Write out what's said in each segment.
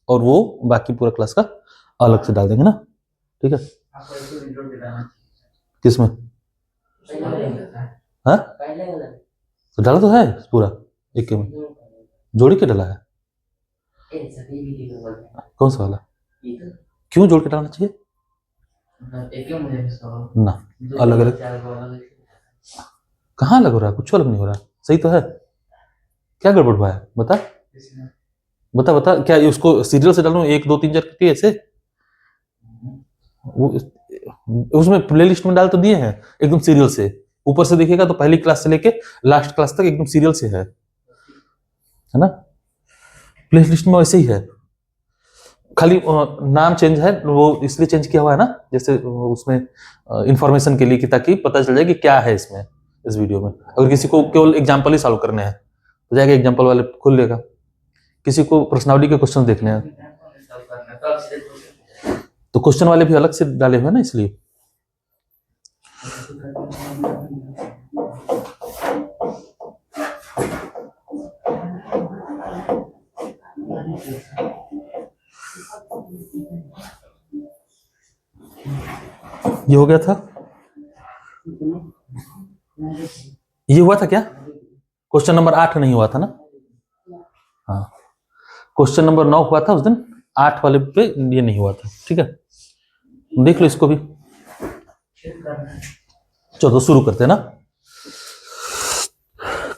और वो बाकी पूरा क्लास का अलग से डाल देंगे ना, ठीक है। किसमें? हाँ तो डाला तो है पूरा एक के में, जोड़ के डाला है। कौन सा वाला? क्यों जोड़ के डालना चाहिए ना? अलग अलग कहाँ अलग हो रहा है? कुछ अलग नहीं हो रहा, सही तो है। क्या गड़बड़ हुआ है बता बता बता। क्या उसको सीरियल से डालूं 1 2 3 4 करके ऐसे? उसमें प्लेलिस्ट में डाल तो दिए हैं एकदम सीरियल से, ऊपर से देखिएगा तो पहली क्लास से लेके लास्ट क्लास तक एकदम सीरियल से है ना। प्लेलिस्ट में वैसे ही है, खाली नाम चेंज है, वो इसलिए चेंज किया हुआ है ना, जैसे उसमें इंफॉर्मेशन के लिए कि ताकि पता चल जाए कि क्या है इसमें, इस वीडियो में। अगर किसी को केवल एग्जांपल ही सॉल्व करने हैं तो जाएगा एग्जांपल वाले खुल लेगा, किसी को पर्सनालिटी के क्वेश्चन देखने हैं तो क्वेश्चन वाले भी अलग से डाले हुए ना, इसलिए। ये हो गया था, ये हुआ था क्या? क्वेश्चन नंबर 8 नहीं हुआ था ना? हाँ, क्वेश्चन नंबर 9 हुआ था उस दिन, 8 वाले पे ये नहीं हुआ था, ठीक है। देख लो इसको भी। चलो शुरू करते हैं ना।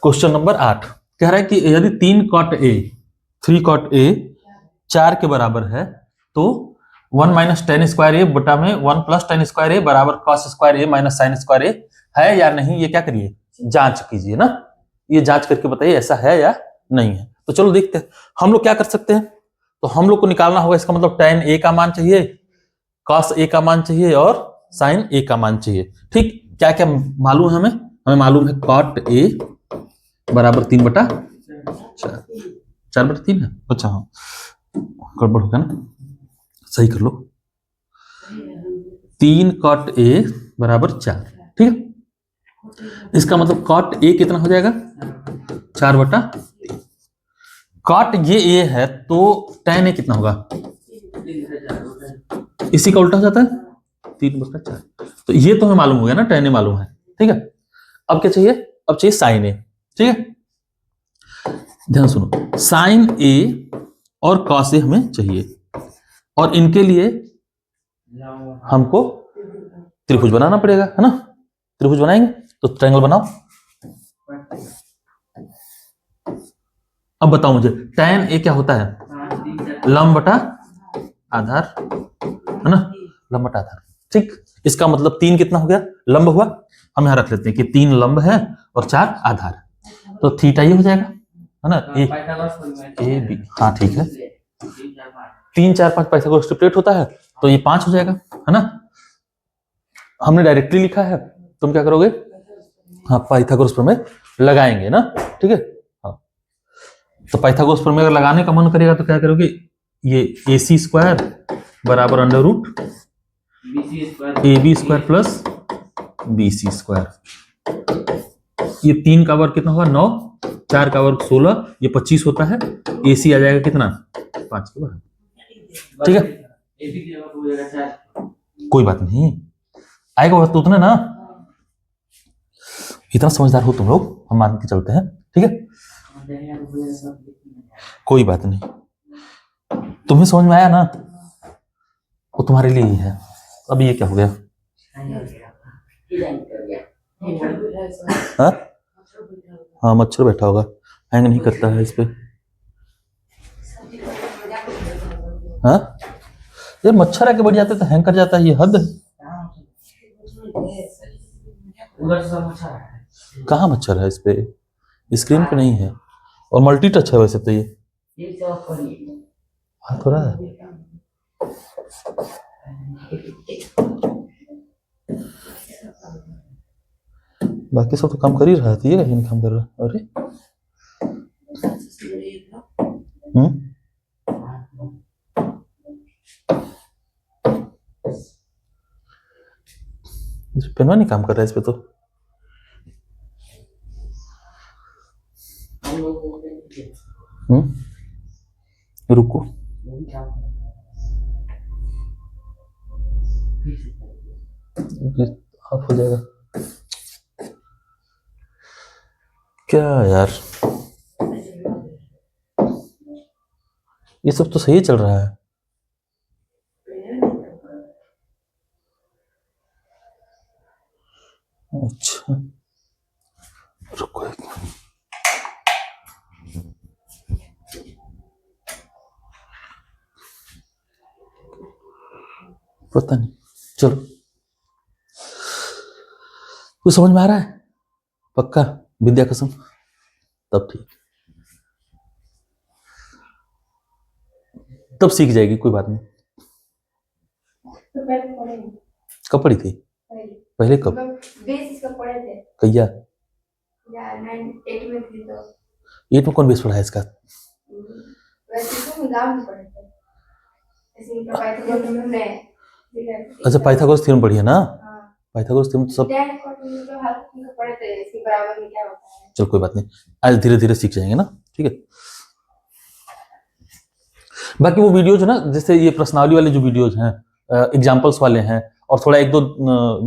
क्वेश्चन नंबर 8 कह रहा है कि यदि 3 cot A 3 cot A 4 के बराबर है तो 1 माइनस टेन स्क्वायर ए बटा में 1 प्लस टेन स्क्वायर ए बराबर कॉस स्क्वायर ए माइनस साइन स्क्वायर ए है या नहीं, ये क्या करिए, जांच कीजिए ना। ये जांच करके बताइए ऐसा है या नहीं है। तो चलो देखते हैं हम लोग क्या कर सकते हैं। तो हम लोग को निकालना होगा, इसका मतलब टेन ए का मान चाहिए, कॉस ए का मान चाहिए और साइन ए का मान चाहिए, ठीक। क्या क्या मालूम है हमें? हमें मालूम है कॉट ए बराबर 3/4, 4/3 है। अच्छा हाँ, गड़बड़ हो गया ना, सही कर लो। 3 cot A बराबर 4, ठीक है। इसका मतलब cot A कितना हो जाएगा, 4/3। cot ये A है तो tan A कितना होगा, इसी का उल्टा हो जाता है 3/4। तो ये तो हमें मालूम हो गया ना, tan A मालूम है, ठीक है। अब क्या चाहिए? अब चाहिए sin A, ठीक है। ध्यान सुनो, sin A और cos A हमें चाहिए और इनके लिए हमको त्रिभुज बनाना पड़ेगा, है ना। त्रिभुज बनाएंगे तो ट्रायंगल बनाओ। अब बताओ मुझे tan A क्या होता है, लंब बटा आधार, है ना, लंब बटा आधार, ठीक। इसका मतलब 3 कितना हो गया, लंब हुआ। हम यहां रख लेते हैं कि 3 लंब है और 4 आधार, तो थीटा ये हो जाएगा, है ना। ए बी, हाँ ठीक है। 3 4 5 पाइथागोरस ट्रिपलेट होता है तो ये 5 हो जाएगा, है ना। हमने डायरेक्टली लिखा है, तुम क्या करोगे, हाँ पाइथागोरस प्रमेय लगाएंगे ना, ठीक है। हाँ तो पाइथागोरस प्रमेय अगर लगाने का मन करेगा तो क्या करोगे, ये AC स्क्वायर बराबर under root AB square plus BC square, ये 3 का वर्ग कितना होगा 9, 4 का वर्ग 16, ये 25 होता है। AC आ जाएगा कितना 5 के बराबर, ठीक है। कोई बात नहीं, आएगा वक्त उतना ना, इतना समझदार हो तुम लोग, हम मान के चलते हैं, ठीक है। कोई बात नहीं, तुम्हें समझ में आया ना, वो तुम्हारे लिए ही है। अब ये क्या हो गया, हाँ हाँ मच्छर बैठा होगा, हैंग नहीं करता है इस पे। हाँ ये मच्छर आके बढ़ जाते तो हैंग कर जाता है, ये हद है। कहाँ मच्छर है इस पे, स्क्रीन पे नहीं है और मल्टी टच है वैसे तो ये हाथ हो रहा है। बाकी सब तो काम कर ही रहा है, ये कहीं नहीं काम कर रहा। अरे पेनवा नहीं काम कर रहा है इस पे तो। रुको ऑफ हो जाएगा क्या यार, ये सब तो सही चल रहा है। अच्छा रुको एक मिनट। पता नहीं, चलो तो समझ में आ रहा है पक्का विद्या कसम, तब ठीक, तब सीख जाएगी, कोई बात नहीं। कब पढ़ी थी पहले? कब कैया? 8 में कौन बेस पढ़ा है इसका? अच्छा पाइथागोरस थ्योरम पढ़ी है ना? पाइथागोरस थ्योरम सब चल कोई बात नहीं, आज धीरे धीरे सीख जाएंगे ना, ठीक है। बाकी वो वीडियोज है ना, जैसे ये प्रश्नावली वाले जो वीडियोज हैं, एग्जाम्पल्स वाले हैं, और थोड़ा एक दो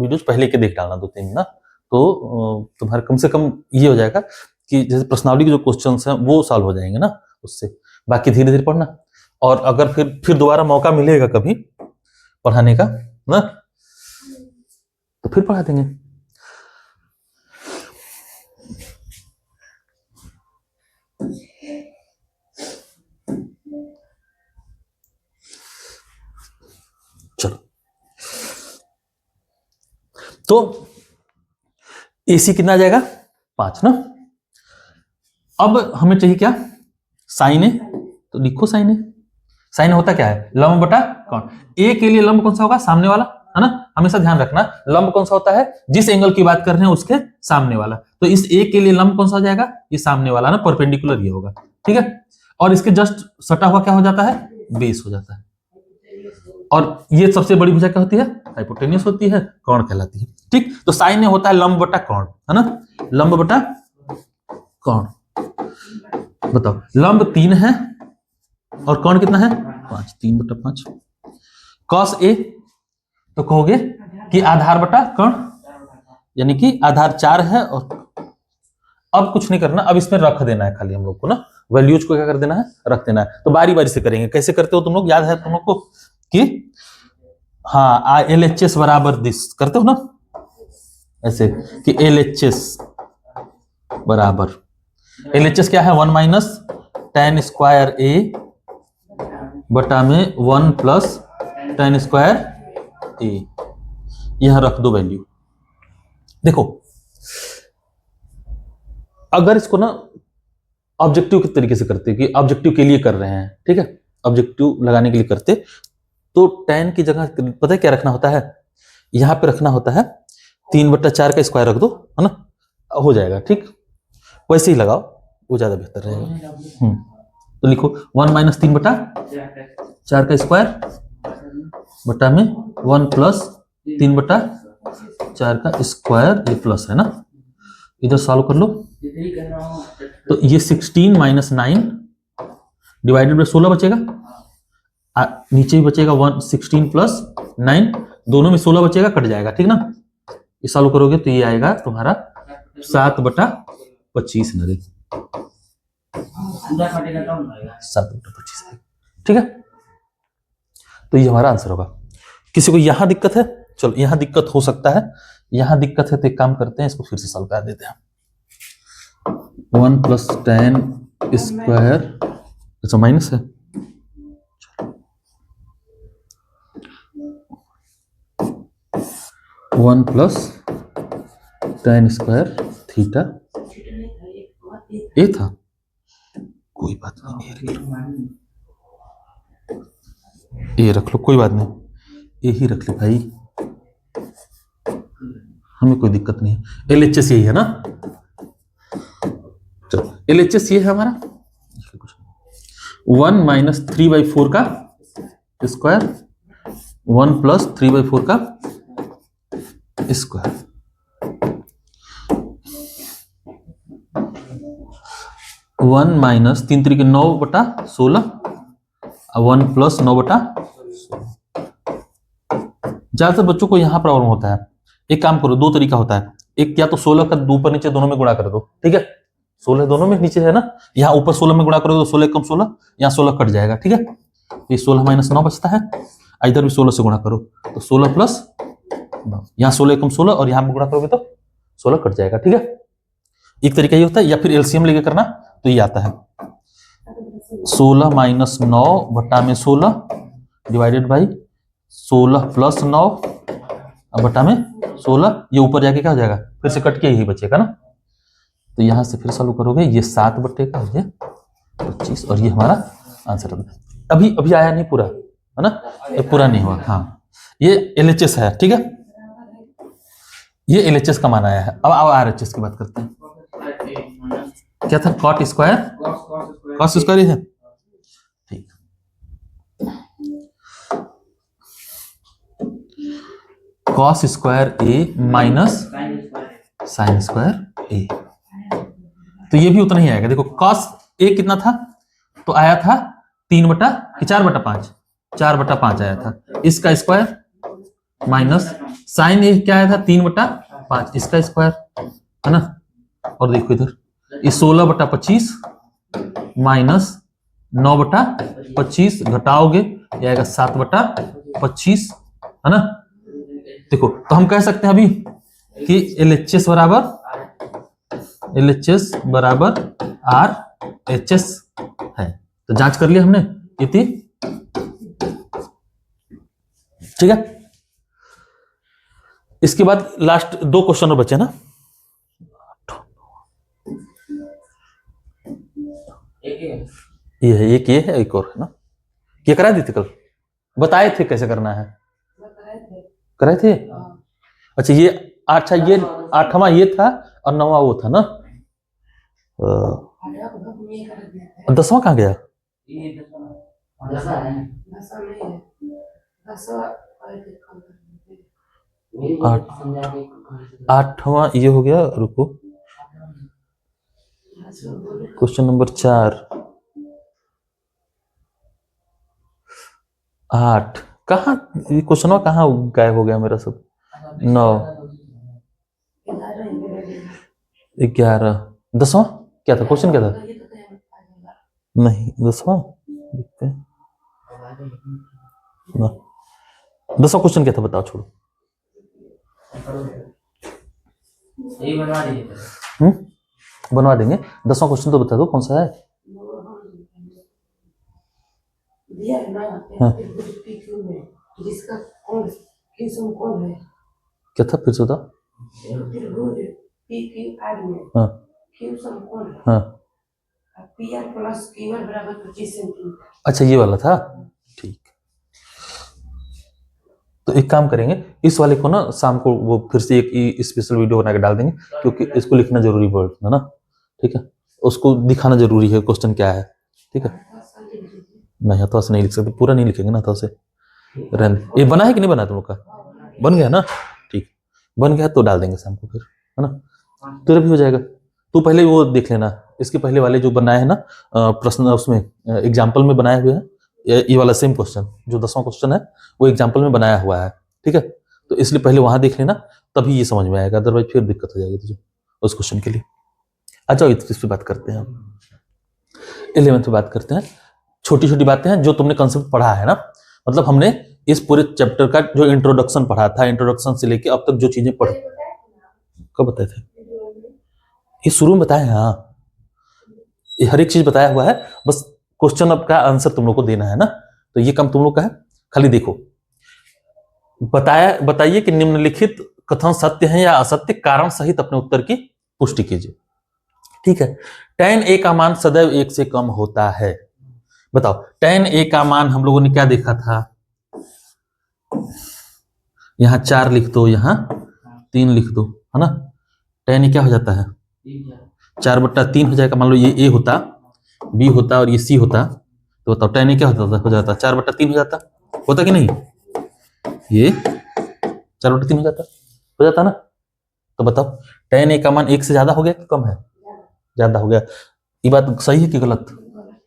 वीडियोज पहले के देख डालना, 2-3 ना, तो तुम्हारा कम से कम ये हो जाएगा कि जैसे प्रश्नावली के जो क्वेश्चंस हैं वो सॉल्व हो जाएंगे ना उससे। बाकी धीरे धीरे पढ़ना, और अगर फिर दोबारा मौका मिलेगा कभी पढ़ाने का ना, तो फिर पढ़ा देंगे। चलो तो AC कितना आ जाएगा? 5 ना। अब हमें चाहिए क्या? साइन ए, तो लिखो साइन ए। साइन होता क्या है? लंब बटा कोण। ए के लिए लंब कौन सा होगा? सामने वाला, है ना, हमेशा ध्यान रखना। लंब कौन सा होता है? जिस एंगल की बात कर रहे हैं उसके सामने वाला। तो इस ए के लिए लंब कौन सा हो जाएगा? ये सामने वाला ना, परपेंडिकुलर ये होगा, ठीक है। और इसके जस्ट सटा हुआ क्या हो जाता है? बेस हो जाता है। और ये सबसे बड़ी भुजा क्या होती है? हाइपोटेन्यूस होती है, कोण कहलाती है, ठीक। तो साइन ए होता है लंब बटा कोण, है ना, लंब बटा कोण। बताओ, लंब 3 है और कोण कितना है? 5, 3/5। कॉस ए तो कहोगे कि आधार बटा कोण, यानी कि आधार 4 है। और अब कुछ नहीं करना, अब इसमें रख देना है खाली हम लोग को ना, वैल्यूज को क्या कर देना है? रख देना है। तो बारी बारी से करेंगे। कैसे करते हो तुम लोग? याद है तुम लोग को कि हाँ LHS बराबर दिस करते हो ना, ऐसे कि LHS बराबर, LHS क्या है? 1 माइनस tan स्क्वायर A बटा में 1 प्लस tan स्क्वायर A। यहां रख दो वैल्यू। देखो अगर इसको ना ऑब्जेक्टिव के तरीके से करते कि ऑब्जेक्टिव के लिए कर रहे हैं, ठीक है, ऑब्जेक्टिव लगाने के लिए करते, तो tan की जगह पता है क्या रखना होता है? यहां पे रखना होता है 3/4 का स्क्वायर रख दो, है ना, हो जाएगा, ठीक। वैसे ही लगाओ, वो ज्यादा बेहतर रहेगा। तो लिखो 1 माइनस 3/4 का स्क्वायर बटा में 1 प्लस 3/4 का स्क्वायर, ये प्लस है ना, इधर सॉल्व कर लो। तो ये 16 माइनस 9 डिवाइडेड बाय 16 बचेगा, नीचे भी बचेगा 16 प्लस 9, दोनों में 16 बचेगा, कट जाएगा, ठीक ना। ये सॉल्व करोगे तो ये आएगा तुम्हारा 7/25 नरे, 7/25, ठीक है। तो ये हमारा आंसर होगा। किसी को यहां दिक्कत है? चलो यहां दिक्कत हो सकता है, यहां दिक्कत है तो एक काम करते हैं, इसको फिर से सॉल्व कर देते हैं। 1 प्लस tan स्क्वायर, अच्छा माइनस है, 1 प्लस tan स्क्वायर थीटा ए था, कोई बात नहीं, ए रख लो, कोई बात नहीं, ए ही रख लो भाई, हमें कोई दिक्कत नहीं है। LHS यही है ना, चलो LHS ये है हमारा 1 माइनस 3/4 का स्क्वायर, 1 प्लस 3/4 का स्क्वायर, 1 माइनस 3 3 9/16, 1 प्लस 9/16। ज्यादातर बच्चों को यहाँ प्रॉब्लम होता है। एक काम करो, दो तरीका होता है। एक, या तो 16 का ऊपर नीचे दोनों में गुणा कर दो, ठीक है। 16 दोनों में नीचे है ना, यहाँ ऊपर 16 में गुणा करो तो 16 कम 16, यहाँ 16 कट जाएगा, ठीक है। तो ये 16 माइनस 9 बचता है। इधर भी 16 से गुणा करो तो 16 प्लस 9, यहाँ 16 कम 16 और यहाँ गुणा करोगे तो 16 कट जाएगा, ठीक है। एक तरीका ये होता है, या फिर एलसीएम लेके करना तो ये आता है 16 माइनस 9 बट्टा में 16 डिवाइडेड बाई 16 प्लस 9 बट्टा में 16। ये ऊपर जाके क्या हो जाएगा, फिर से कट के यही बचेगा ना। तो यहां से फिर चालू करोगे, ये 7 बट्टे का, ये 25, और ये हमारा आंसर है। अभी अभी आया नहीं पूरा, है ना, ये पूरा नहीं हुआ। हाँ, ये एलएचएस है, ठीक है। ये एलएचएस का मान आया है। अब आरएचएस की बात करते हैं। क्या था, कॉट स्क्वायर, कॉस स्क्वायर ही है, ठीक। कॉस स्क्वायर ए माइनस साइन स्क्वायर ए, तो ये भी उतना ही आएगा। देखो कॉस ए कितना था, तो आया था 3/4/5, 4/5 आया था। इसका स्क्वायर माइनस साइन ए क्या आया था, 3/5, इसका स्क्वायर, है ना। और देखो इधर ये 16/25 माइनस 9/25 घटाओगे ये आएगा 7/25, है ना। देखो तो हम कह सकते हैं अभी कि एलएचएस बराबर आरएचएस है। तो जांच कर लिया हमने, इतनी, ठीक है। इसके बाद लास्ट 2 क्वेश्चन और बचे ना। ये है, एक ये है, एक और है ना। ये करा दी थी कल, बताए थे कैसे करना है, कराए थे। अच्छा ये, अच्छा ये 8वां ये था और 9वां वो था ना। 10वां कहाँ गया, 8वां ये हो गया। रुको, क्वेश्चन नंबर 4, 8 कहाँ, क्वेश्चन कहाँ गायब हो गया मेरा सब। 9, 11, 10वां क्या था, क्वेश्चन क्या था, नहीं 10वां देखते हैं। 10वां क्वेश्चन क्या था बताओ, छोड़ो। बनवा देंगे। 10वां क्वेश्चन तो बता दो कौन सा है। हाँ। क्या था फिर से बताओ। हाँ हाँ, अच्छा ये वाला था, ठीक। तो एक काम करेंगे, इस वाले को ना शाम को वो फिर से एक स्पेशल वीडियो बना के डाल देंगे, क्योंकि इसको लिखना जरूरी है ना, ठीक है। उसको दिखाना जरूरी है क्वेश्चन क्या है, ठीक है। नहीं तो ऐसे नहीं लिख सकते, पूरा नहीं लिखेंगे ना, तो ऐसे रहने। ये बना है कि नहीं बना तुम लोग का, बन गया ना, ठीक। बन गया तो डाल देंगे शाम को फिर, है ना। तेरा भी हो जाएगा। तू पहले वो देख लेना, इसके पहले वाले जो बनाए हैं ना प्रश्न, उसमें एग्जाम्पल में बनाए हुए हैं। ये वाला सेम क्वेश्चन जो 10वां क्वेश्चन है वो एग्जाम्पल में बनाया हुआ है, ठीक है। तो इसलिए पहले वहां देख लेना, तभी ये समझ में आएगा, अदरवाइज फिर दिक्कत हो जाएगी तुझे उस क्वेश्चन के लिए। अच्छा इस पे बात करते हैं, 11th पे बात करते हैं। छोटी छोटी बातें हैं जो तुमने कंसेप्ट पढ़ा है ना, मतलब हमने इस पूरे चैप्टर का जो इंट्रोडक्शन पढ़ा था, इंट्रोडक्शन से लेके अब तक जो चीजें पढ़ी। कब बताए थे, ये शुरू में बताया है। हाँ, ये हर एक चीज बताया हुआ है, बस क्वेश्चन अब का आंसर तुम लोग को देना है ना, तो ये काम तुम लोग का है। खाली देखो, बताइए कि निम्नलिखित कथन सत्य है या असत्य, कारण सहित अपने उत्तर की पुष्टि कीजिए, ठीक है। tan a का मान सदैव 1 से कम होता है। बताओ tan a का मान हम लोगों ने क्या देखा था, यहां 4 लिख दो, यहां 3 लिख दो, है ना। tan a क्या हो जाता है, 4/3 हो जाएगा। मान लो ये a होता, b होता और ये c होता, तो बताओ tan a क्या हो जाता, 4/3 हो जाता, होता कि नहीं, ये 4/3 हो जाता ना। तो बताओ tan a का मान 1 से ज्यादा हो गया कि कम है, ज्यादा हो गया। ये बात सही है कि गलत,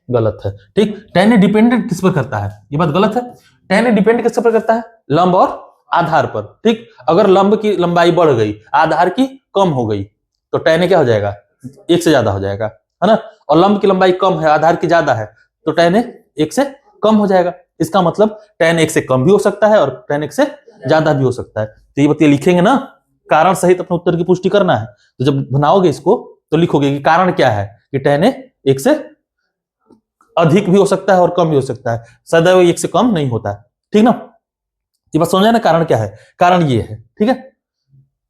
गलत है। ठीक, tan डिपेंडेंट किस पर करता है, ये बात गलत है। tan डिपेंड किस पर करता है, लंब और आधार पर। ठीक, अगर लंब की लंबाई बढ़ गई, आधार की कम हो गई, तो tan क्या हो जाएगा, एक से ज्यादा हो जाएगा, है ना। और लंब की लंबाई कम है, आधार की ज्यादा है, तो tan एक से कम हो जाएगा। इसका मतलब tan एक से कम भी हो सकता है और tan एक से ज्यादा भी हो सकता है। तो ये बतिया लिखेंगे ना, कारण सहित अपने उत्तर की पुष्टि करना है। तो जब बनाओगे इसको तो लिखोगे कि कारण क्या है, कि tan एक से अधिक भी हो सकता है और कम भी हो सकता है, सदैव एक से कम नहीं होता है। ठीक ना, ये बात समझ ना, कारण क्या है, कारण ये है। ठीक है,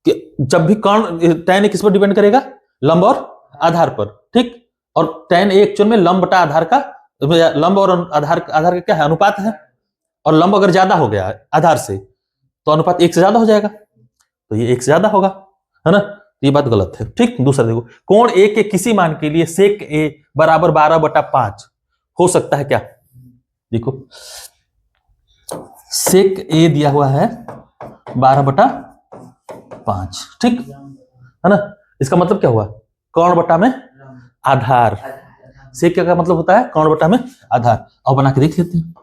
कि जब भी कर्ण tan किस पर डिपेंड करेगा, लंब और आधार पर। ठीक, और tan एक्चुअल में लंब बटा आधार का, लंब और आधार का क्या है, अनुपात है। और लंब अगर ज्यादा हो गया आधार से तो अनुपात एक से ज्यादा हो जाएगा, तो ये एक से ज्यादा होगा, है ना। ये बात गलत है। ठीक, दूसरा देखो, कोण ए के किसी मान के लिए सेक ए बराबर 12/5 हो सकता है क्या। देखो सेक ए दिया हुआ है 12/5, ठीक है ना। इसका मतलब क्या हुआ, कर्ण बटा में आधार। सेक क्या मतलब होता है, कर्ण बटा में आधार। और बना के देख लेते हैं,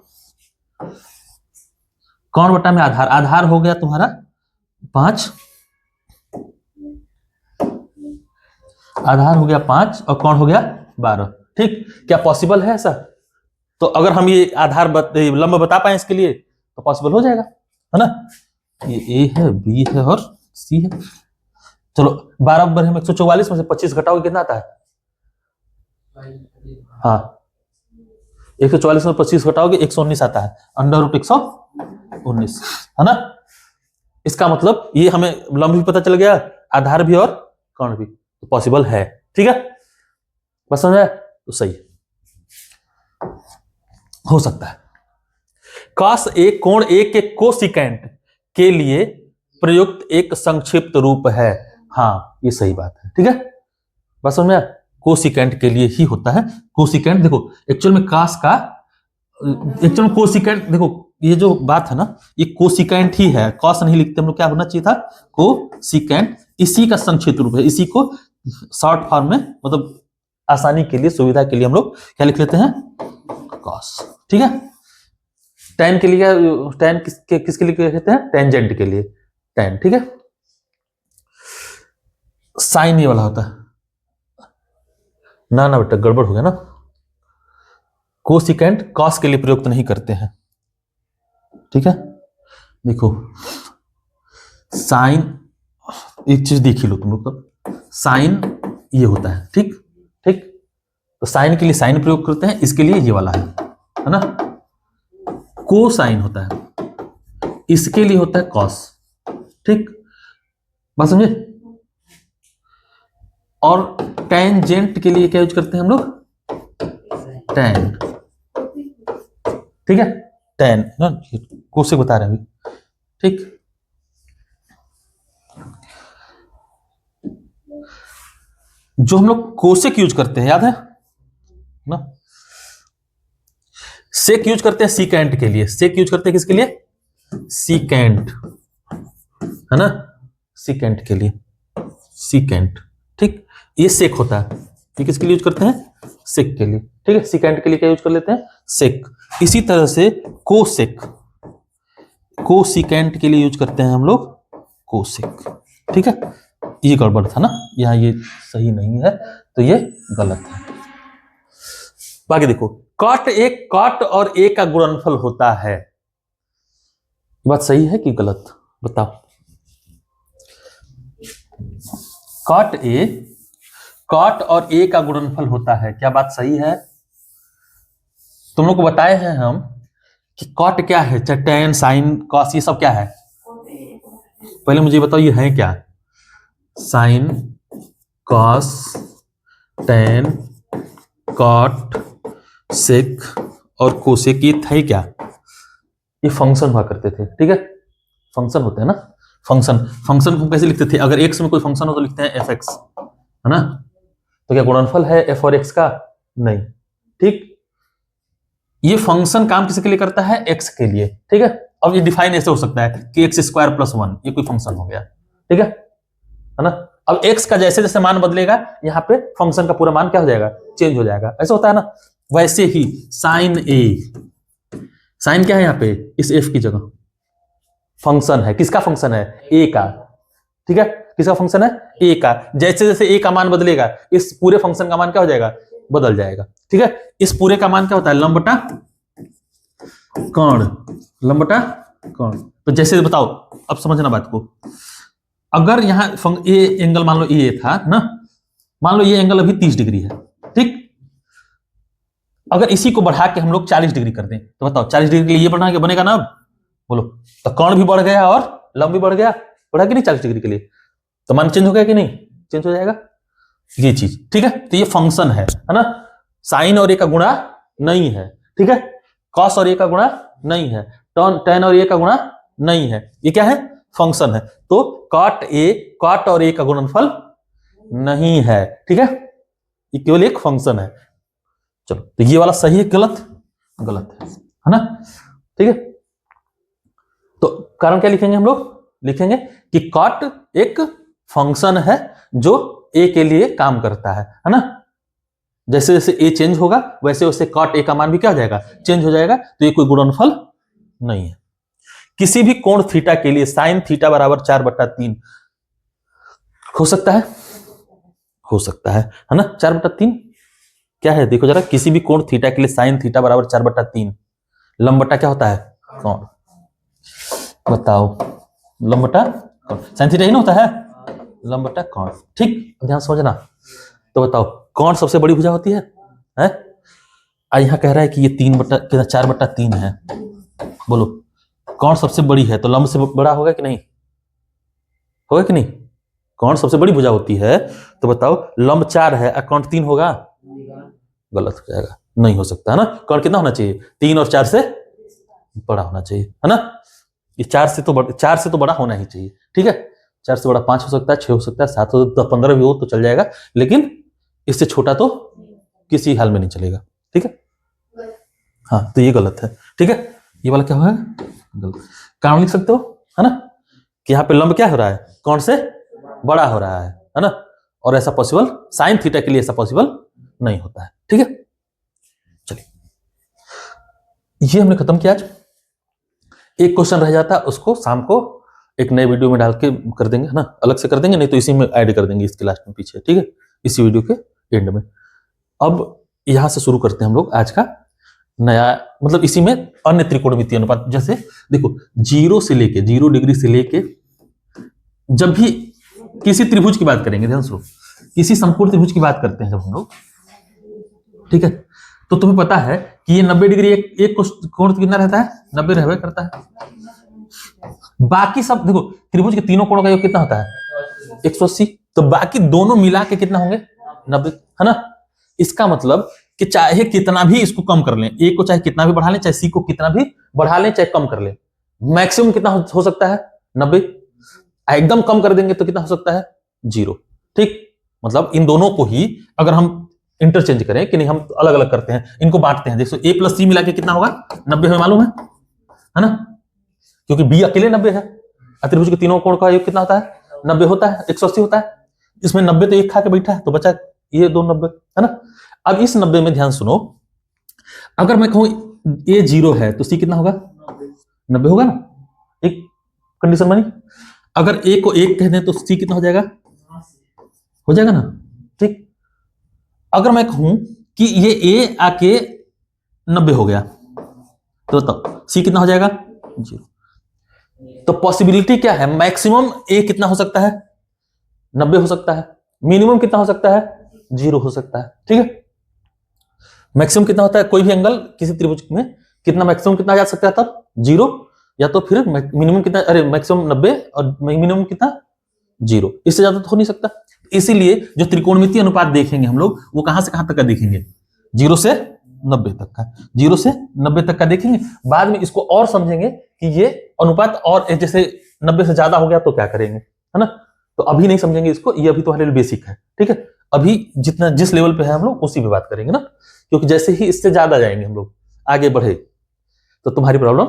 कर्ण बटा में आधार, आधार हो गया तुम्हारा 5, आधार हो गया 5 और कर्ण हो गया 12। ठीक, क्या पॉसिबल है ऐसा, तो अगर हम ये आधार लंब बता पाए इसके लिए तो पॉसिबल हो जाएगा, है ना। ये ए है, बी है और सी है। चलो 12 बराबर हम 144 में से 25 घटाओगे कितना आता है, हाँ 144 में 25 घटाओगे 119 आता है, √119, है ना। इसका मतलब ये हमें लंब भी पता चल गया, आधार भी और कर्ण भी, तो पॉसिबल है। ठीक है, बस समझ आया, तो सही हो सकता है। cos A कोण A के कोसिकेंट के लिए प्रयुक्त एक संक्षिप्त रूप है। हाँ ये सही बात है। ठीक है, बस समझ में, कोसिकेंट के लिए ही होता है। कोसिकेंट देखो एक्चुअल में cos का एक्चुअल में कोसिकेंट, देखो ये जो बात है ना, ये कोसिकेंट ही है, cos नहीं लिखते हम लोग, क्या होना चाहिए था, कोसिकेंट। इसी का संक्षिप्त रूप है, इसी को शॉर्ट फॉर्म में, मतलब आसानी के लिए, सुविधा के लिए हम लोग क्या लिख लेते हैं, cos। ठीक है, tan के लिए, tan किसके लिए कहते हैं, टेंजेंट के लिए tan। ठीक है, साइन ये वाला होता है ना बेटा, गड़बड़ हो गया ना, कोसिकेंट cos के लिए प्रयुक्त नहीं करते हैं। ठीक है, देखो साइन, एक चीज देख ही लो तुम लोग, तो साइन ये होता है। ठीक ठीक, तो साइन के लिए साइन प्रयोग करते हैं, इसके लिए ये वाला है ना। कोसाइन होता है, इसके लिए होता है कॉस। ठीक, बात समझे। और टेंजेंट के लिए क्या यूज करते हैं हम लोग, टेन। ठीक है, टेन ना, कोसे बता रहे हैं अभी। ठीक, जो हम लोग कोसेक यूज करते हैं, याद है ना, सेक यूज करते हैं सीकेंट के लिए। सेक यूज करते हैं किसके लिए, सीकेंट, है ना, सीकेंट के लिए, सीकेंट। ठीक, ये सेक होता है, ये किसके लिए यूज करते हैं, सेक के लिए। ठीक है, सीकेंट के लिए क्या यूज कर लेते हैं, सेक। इसी तरह से कोसेक, कोसिकेंट के लिए यूज करते हैं हम लोग कोसेक। ठीक है, ये गड़बड़ था ना, यहां ये सही नहीं है, तो ये गलत है। बाकी देखो, कॉट और ए का गुणनफल होता है, बात सही है कि गलत, बताओ। कॉट और ए का गुणनफल होता है, क्या बात सही है। तुम लोग को बताए हैं हम कि कॉट क्या है, चाहे टेन साइन कॉस ये सब क्या है। पहले मुझे बताओ ये है क्या, sine cos tan cot sec और कोसेक, ये थे क्या, ये फंक्शन हुआ करते थे। ठीक है, फंक्शन होते हैं ना, फंक्शन को कैसे लिखते थे, अगर एक्स में कोई फंक्शन हो तो लिखते हैं एफ एक्स, है ना। तो क्या गुणनफल है एफ और एक्स का, नहीं। ठीक, ये फंक्शन काम किसके लिए करता है, एक्स के लिए। ठीक है, अब ये डिफाइन ऐसे हो सकता है कि x² + 1 ये कोई फंक्शन हो गया। ठीक है ना। अब x का जैसे जैसे मान बदलेगा, यहाँ पे फंक्शन का पूरा मान क्या हो जाएगा, चेंज हो जाएगा, ऐसा होता है ना। वैसे ही साइन ए, साइन क्या है यहाँ पे, इस एफ की जगह फंक्शन है, किसका फंक्शन है, ए का, ठीक है, किसका फंक्शन है, ए का। जैसे जैसे ए का मान बदलेगा इस पूरे फंक्शन का मान क्या हो जाएगा, बदल जाएगा, ठीक है। इस पूरे का मान क्या होता है, लंब बटा कोण, लंब बटा कोण। तो जैसे बताओ, अब समझना बात को, अगर यहां ए एंगल मान लो ए था ना, मान लो ये एंगल अभी 30 डिग्री है, ठीक। अगर इसी को बढ़ा के हम लोग 40 डिग्री कर दें तो बताओ 40 डिग्री के लिए ये बना के बनेगा ना, बोलो। तो कोण भी बढ़ गया और लंब भी बढ़ गया, बढ़ा कि नहीं 40 डिग्री के लिए, तो मान चेंज हो गया कि नहीं, चेंज हो जाएगा ये चीज, ठीक है। तो ये फंक्शन है ना, साइन और ए का गुणा नहीं है, ठीक है, कॉस और ए का गुणा नहीं है, tan और ए का गुणा नहीं है, ये क्या है, फंक्शन है। तो कॉट और ए का गुणनफल नहीं है, ठीक है, ये केवल एक फंक्शन है। चलो, तो ये वाला सही है, गलत, गलत है ना, ठीक है। तो कारण क्या लिखेंगे हम लोग, लिखेंगे कि कॉट एक फंक्शन है जो ए के लिए काम करता है ना। जैसे जैसे ए चेंज होगा वैसे वैसे कॉट ए का मान भी क्या हो जाएगा, चेंज हो जाएगा। तो ये कोई गुणनफल नहीं है। किसी भी कोण थीटा के लिए साइन थीटा बराबर 4/3 हो सकता है, हो सकता है ना। 4/3 क्या है, देखो जरा, किसी भी कोण थीटा के लिए साइन थीटा बराबर 4/3, लंब बटा क्या होता है, कोण, बताओ, लंब बटा साइन थीटा ही ना होता है, लंब बटा कोण, ठीक, ध्यान समझना। तो बताओ कौन सबसे बड़ी भुजा होती है, यहाँ कह रहा है कि ये 4/3 है, बोलो कौन सबसे बड़ी है, तो लंब से बड़ा होगा कि नहीं, होगा कि नहीं, कौन सबसे बड़ी भुजा होती है, तो बताओ लंब 4 है और कोण 3 होगा, गलत हो जाएगा, नहीं हो सकता है ना। कोण कितना होना चाहिए, 3 और 4 से बड़ा होना चाहिए, है ना। ये 4 से तो बड़ा होना ही चाहिए, ठीक है। 4 से बड़ा 5 हो सकता है, 6 हो सकता है, 7 हो सकता है, 15 भी हो तो चल जाएगा, लेकिन इससे छोटा तो किसी हाल में नहीं चलेगा, ठीक है। हाँ, तो ये गलत है, ठीक है, ये वाला क्या होगा, गलत। कारण लिख सकते हो, है ना, कि यहाँ पे लंब क्या हो रहा है, कौन से बड़ा हो रहा है ना। और ऐसा पॉसिबल साइन थीटा के लिए ऐसा पॉसिबल नहीं होता है, ठीक है। चलिए, ये हमने खत्म किया आज। एक क्वेश्चन रह जाता है, उसको शाम को एक नए वीडियो में डाल के कर देंगे, है ना, अलग से कर देंगे, नहीं तो इसी में ऐड कर देंगे, इसके लास्ट में पीछे, ठीक है, इसी वीडियो के एंड में। अब यहां से शुरू करते हैं हम लोग आज का नया, मतलब इसी में अन्य त्रिकोणमितीय अनुपात। जैसे देखो 0 डिग्री से लेके, जब भी किसी त्रिभुज की बात करेंगे, ध्यान सुनो, किसी समकोण त्रिभुज की बात करते हैं जब हम लोग, ठीक है, तो तुम्हें पता है कि ये 90 डिग्री एक कोण कितना रहता है, 90 रहवे करता है। बाकी सब देखो, त्रिभुज के तीनों कोणों का योग कितना होता है, 180, तो बाकी दोनों मिला के कितना होंगे, 90, है ना। इसका मतलब कि चाहे कितना भी इसको कम कर लें, ए को चाहे कितना भी बढ़ा लें, चाहे सी को कितना भी बढ़ा लें, चाहे कम कर लें, मैक्सिमम कितना हो सकता है, 90। एकदम कम कर देंगे तो कितना हो सकता है, 0, ठीक। मतलब इन दोनों को ही अगर हम इंटरचेंज करें कि नहीं, हम अलग अलग करते हैं, इनको बांटते हैं। देखो ए प्लस सी मिला के कितना होगा, 90 हमें मालूम है ना, क्योंकि बी अकेले 90 है। त्रिभुज के तीनों कोण का योग कितना होता है, 90 होता है, 180 होता है। इसमें 90 तो एक खा के बैठा है, तो बचा ये 2 90, है ना। अब इस 90 में ध्यान सुनो, अगर मैं कहूं ए 0 है तो सी कितना होगा, 90 होगा ना, एक कंडीशन बनी। अगर ए को 1 कह दें तो सी कितना हो जाएगा, हो जाएगा ना, ठीक। अगर मैं कहूं कि ये ए आके 90 हो गया तो बताओ सी कितना हो जाएगा, 0। तो पॉसिबिलिटी क्या है, मैक्सिमम ए कितना हो सकता है, 90 हो सकता है, मिनिमम कितना हो सकता है, 0 हो सकता है, ठीक है। मैक्सिमम कितना होता है, कोई भी एंगल किसी त्रिभुज में कितना मैक्सिमम कितना जा सकता है, तब 0, या तो फिर मिनिमम कितना, अरे मैक्सिमम 90 और मिनिमम कितना, 0, इससे ज्यादा तो हो नहीं सकता। इसीलिए जो त्रिकोणमितीय अनुपात देखेंगे हम लोग, वो कहां से कहां तक का देखेंगे, 0 से 90 तक का, 0 से 90 तक का देखेंगे। बाद में इसको और समझेंगे कि ये अनुपात और जैसे 90 से ज्यादा हो गया तो क्या करेंगे, है ना। तो अभी नहीं समझेंगे इसको, ये अभी तो हमारे लिए बेसिक है, ठीक है। अभी जितना जिस लेवल पे है हम लोग उसी पे बात करेंगे ना, क्योंकि जैसे ही इससे ज्यादा जाएंगे हम लोग आगे बढ़े तो तुम्हारी प्रॉब्लम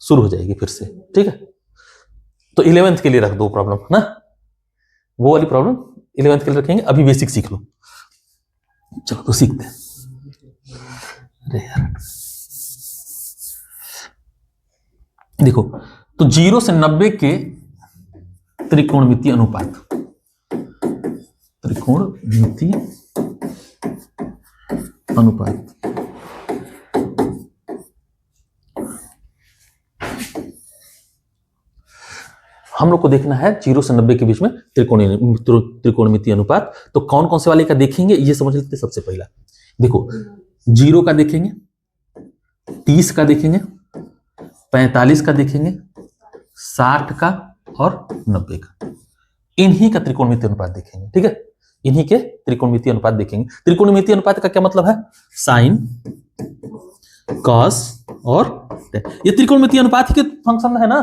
शुरू हो जाएगी फिर से, ठीक है। तो 11th के लिए रख दो प्रॉब्लम, है ना, वो वाली प्रॉब्लम 11th के लिए रखेंगे, अभी बेसिक सीख लो। चलो तो सीखते हैं। अरे यार देखो, तो 0 से 90 के त्रिकोणमितीय अनुपात, त्रिकोणमितीय अनुपात हम लोग को देखना है 0 से 90 के बीच में त्रिकोणमितीय अनुपात। तो कौन कौन से वाले का देखेंगे ये समझ लेते हैं। सबसे पहला देखो, 0 का देखेंगे, 30 का देखेंगे, 45 का देखेंगे, 60 का और 90 का। इन्हीं का त्रिकोणमितीय अनुपात देखेंगे। ठीक है, इन्हीं के त्रिकोणमितीय अनुपात देखेंगे। त्रिकोणमितीय अनुपात का क्या मतलब है? साइन, कॉस और टेन। ये त्रिकोणमितीय अनुपात ही के फंक्शन है ना।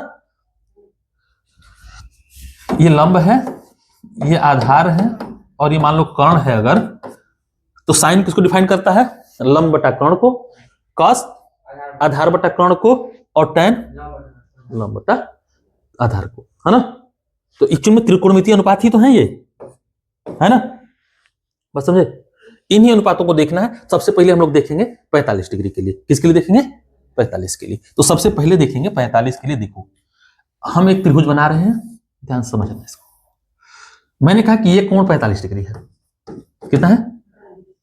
ये लंब है, ये आधार है और ये मान लो कर्ण है अगर, तो साइन किसको डिफाइन करता है? लंब बटा कर्ण को, कॉस आधार बटा कर्ण को और टेन लंब बटा आधार को, है ना। तो एक्चुअल में त्रिकोणमितीय अनुपात ही तो है ये, है ना। बस समझे, इन्हीं अनुपातों को देखना है। सबसे पहले हम लोग देखेंगे 45 डिग्री के लिए। किसके लिए देखेंगे? 45 के लिए। तो सबसे पहले देखेंगे 45 के लिए। देखो, हम एक त्रिभुज बना रहे हैं, ध्यान से समझना इसको। मैंने कहा कि ये कोण 45 डिग्री है। कितना है?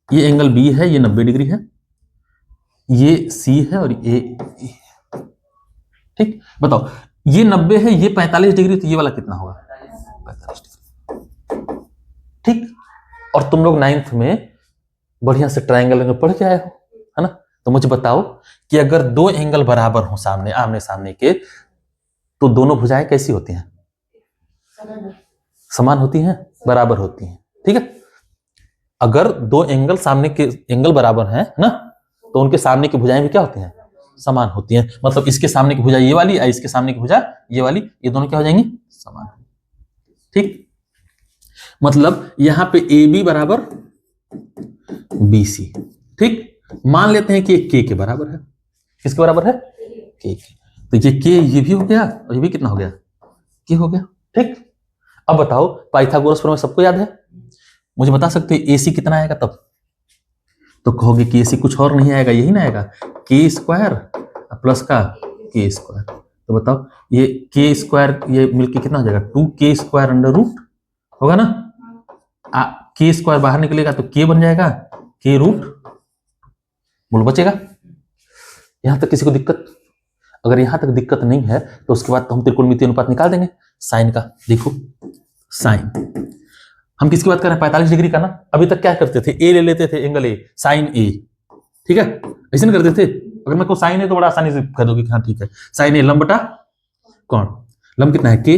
ये एंगल बी है, ये 90 डिग्री है, ये सी है और ये ठीक। बताओ, ये 90 है, ये 45 डिग्री, तो ये वाला कितना होगा? 45 डिग्री। ठीक। और तुम लोग 9th में बढ़िया से ट्रायंगल में पढ़ के आए हो, है ना। तो मुझे बताओ कि अगर दो एंगल बराबर हो सामने, आमने सामने के, तो दोनों भुजाएं कैसी होती हैं? समान होती हैं, बराबर होती हैं। ठीक है। अगर दो एंगल सामने के एंगल बराबर हैं ना, तो उनके सामने की भुजाएं भी क्या होती हैं? समान होती हैं। मतलब इसके सामने की भुजा ये वाली और इसके सामने की भुजा ये वाली, ये दोनों क्या हो जाएंगी? समान। ठीक। मतलब यहां पे ए बी बराबर बी सी। ठीक। मान लेते हैं कि ये के बराबर है। किसके बराबर है? के। तो ये के ये भी हो गया और ये भी कितना हो गया? के हो गया। ठीक। अब बताओ, पाइथागोरस प्रमेय सबको याद है? मुझे बता सकते हैं एसी कितना आएगा तब? तो कहोगे कि एसी कुछ और नहीं आएगा, यही ना आएगा, के स्क्वायर प्लस का के स्क्वायर। तो बताओ, ये के स्क्वायर ये मिलके कितना हो जाएगा? 2k स्क्वायर अंडर रूट होगा ना। के स्क्वायर बाहर निकलेगा तो के बन जाएगा के रूट। बोलो बचेगा? यहां तक किसी को दिक्कत? अगर यहां तक दिक्कत नहीं है तो उसके बाद तो हम त्रिकोणमितीय अनुपात निकाल देंगे साइन का। देखो, साइन हम किसकी बात कर रहे हैं? 45 डिग्री का ना। अभी तक क्या करते थे? ए ले लेते थे, एंगल ए, साइन ए। ठीक है, ऐसे नहीं करते थे? अगर मैं को साइन ए तो बड़ा आसानी से कह दोगे कि हाँ ठीक है, साइन ए लंब बटा कौन। लंब कितना है? के।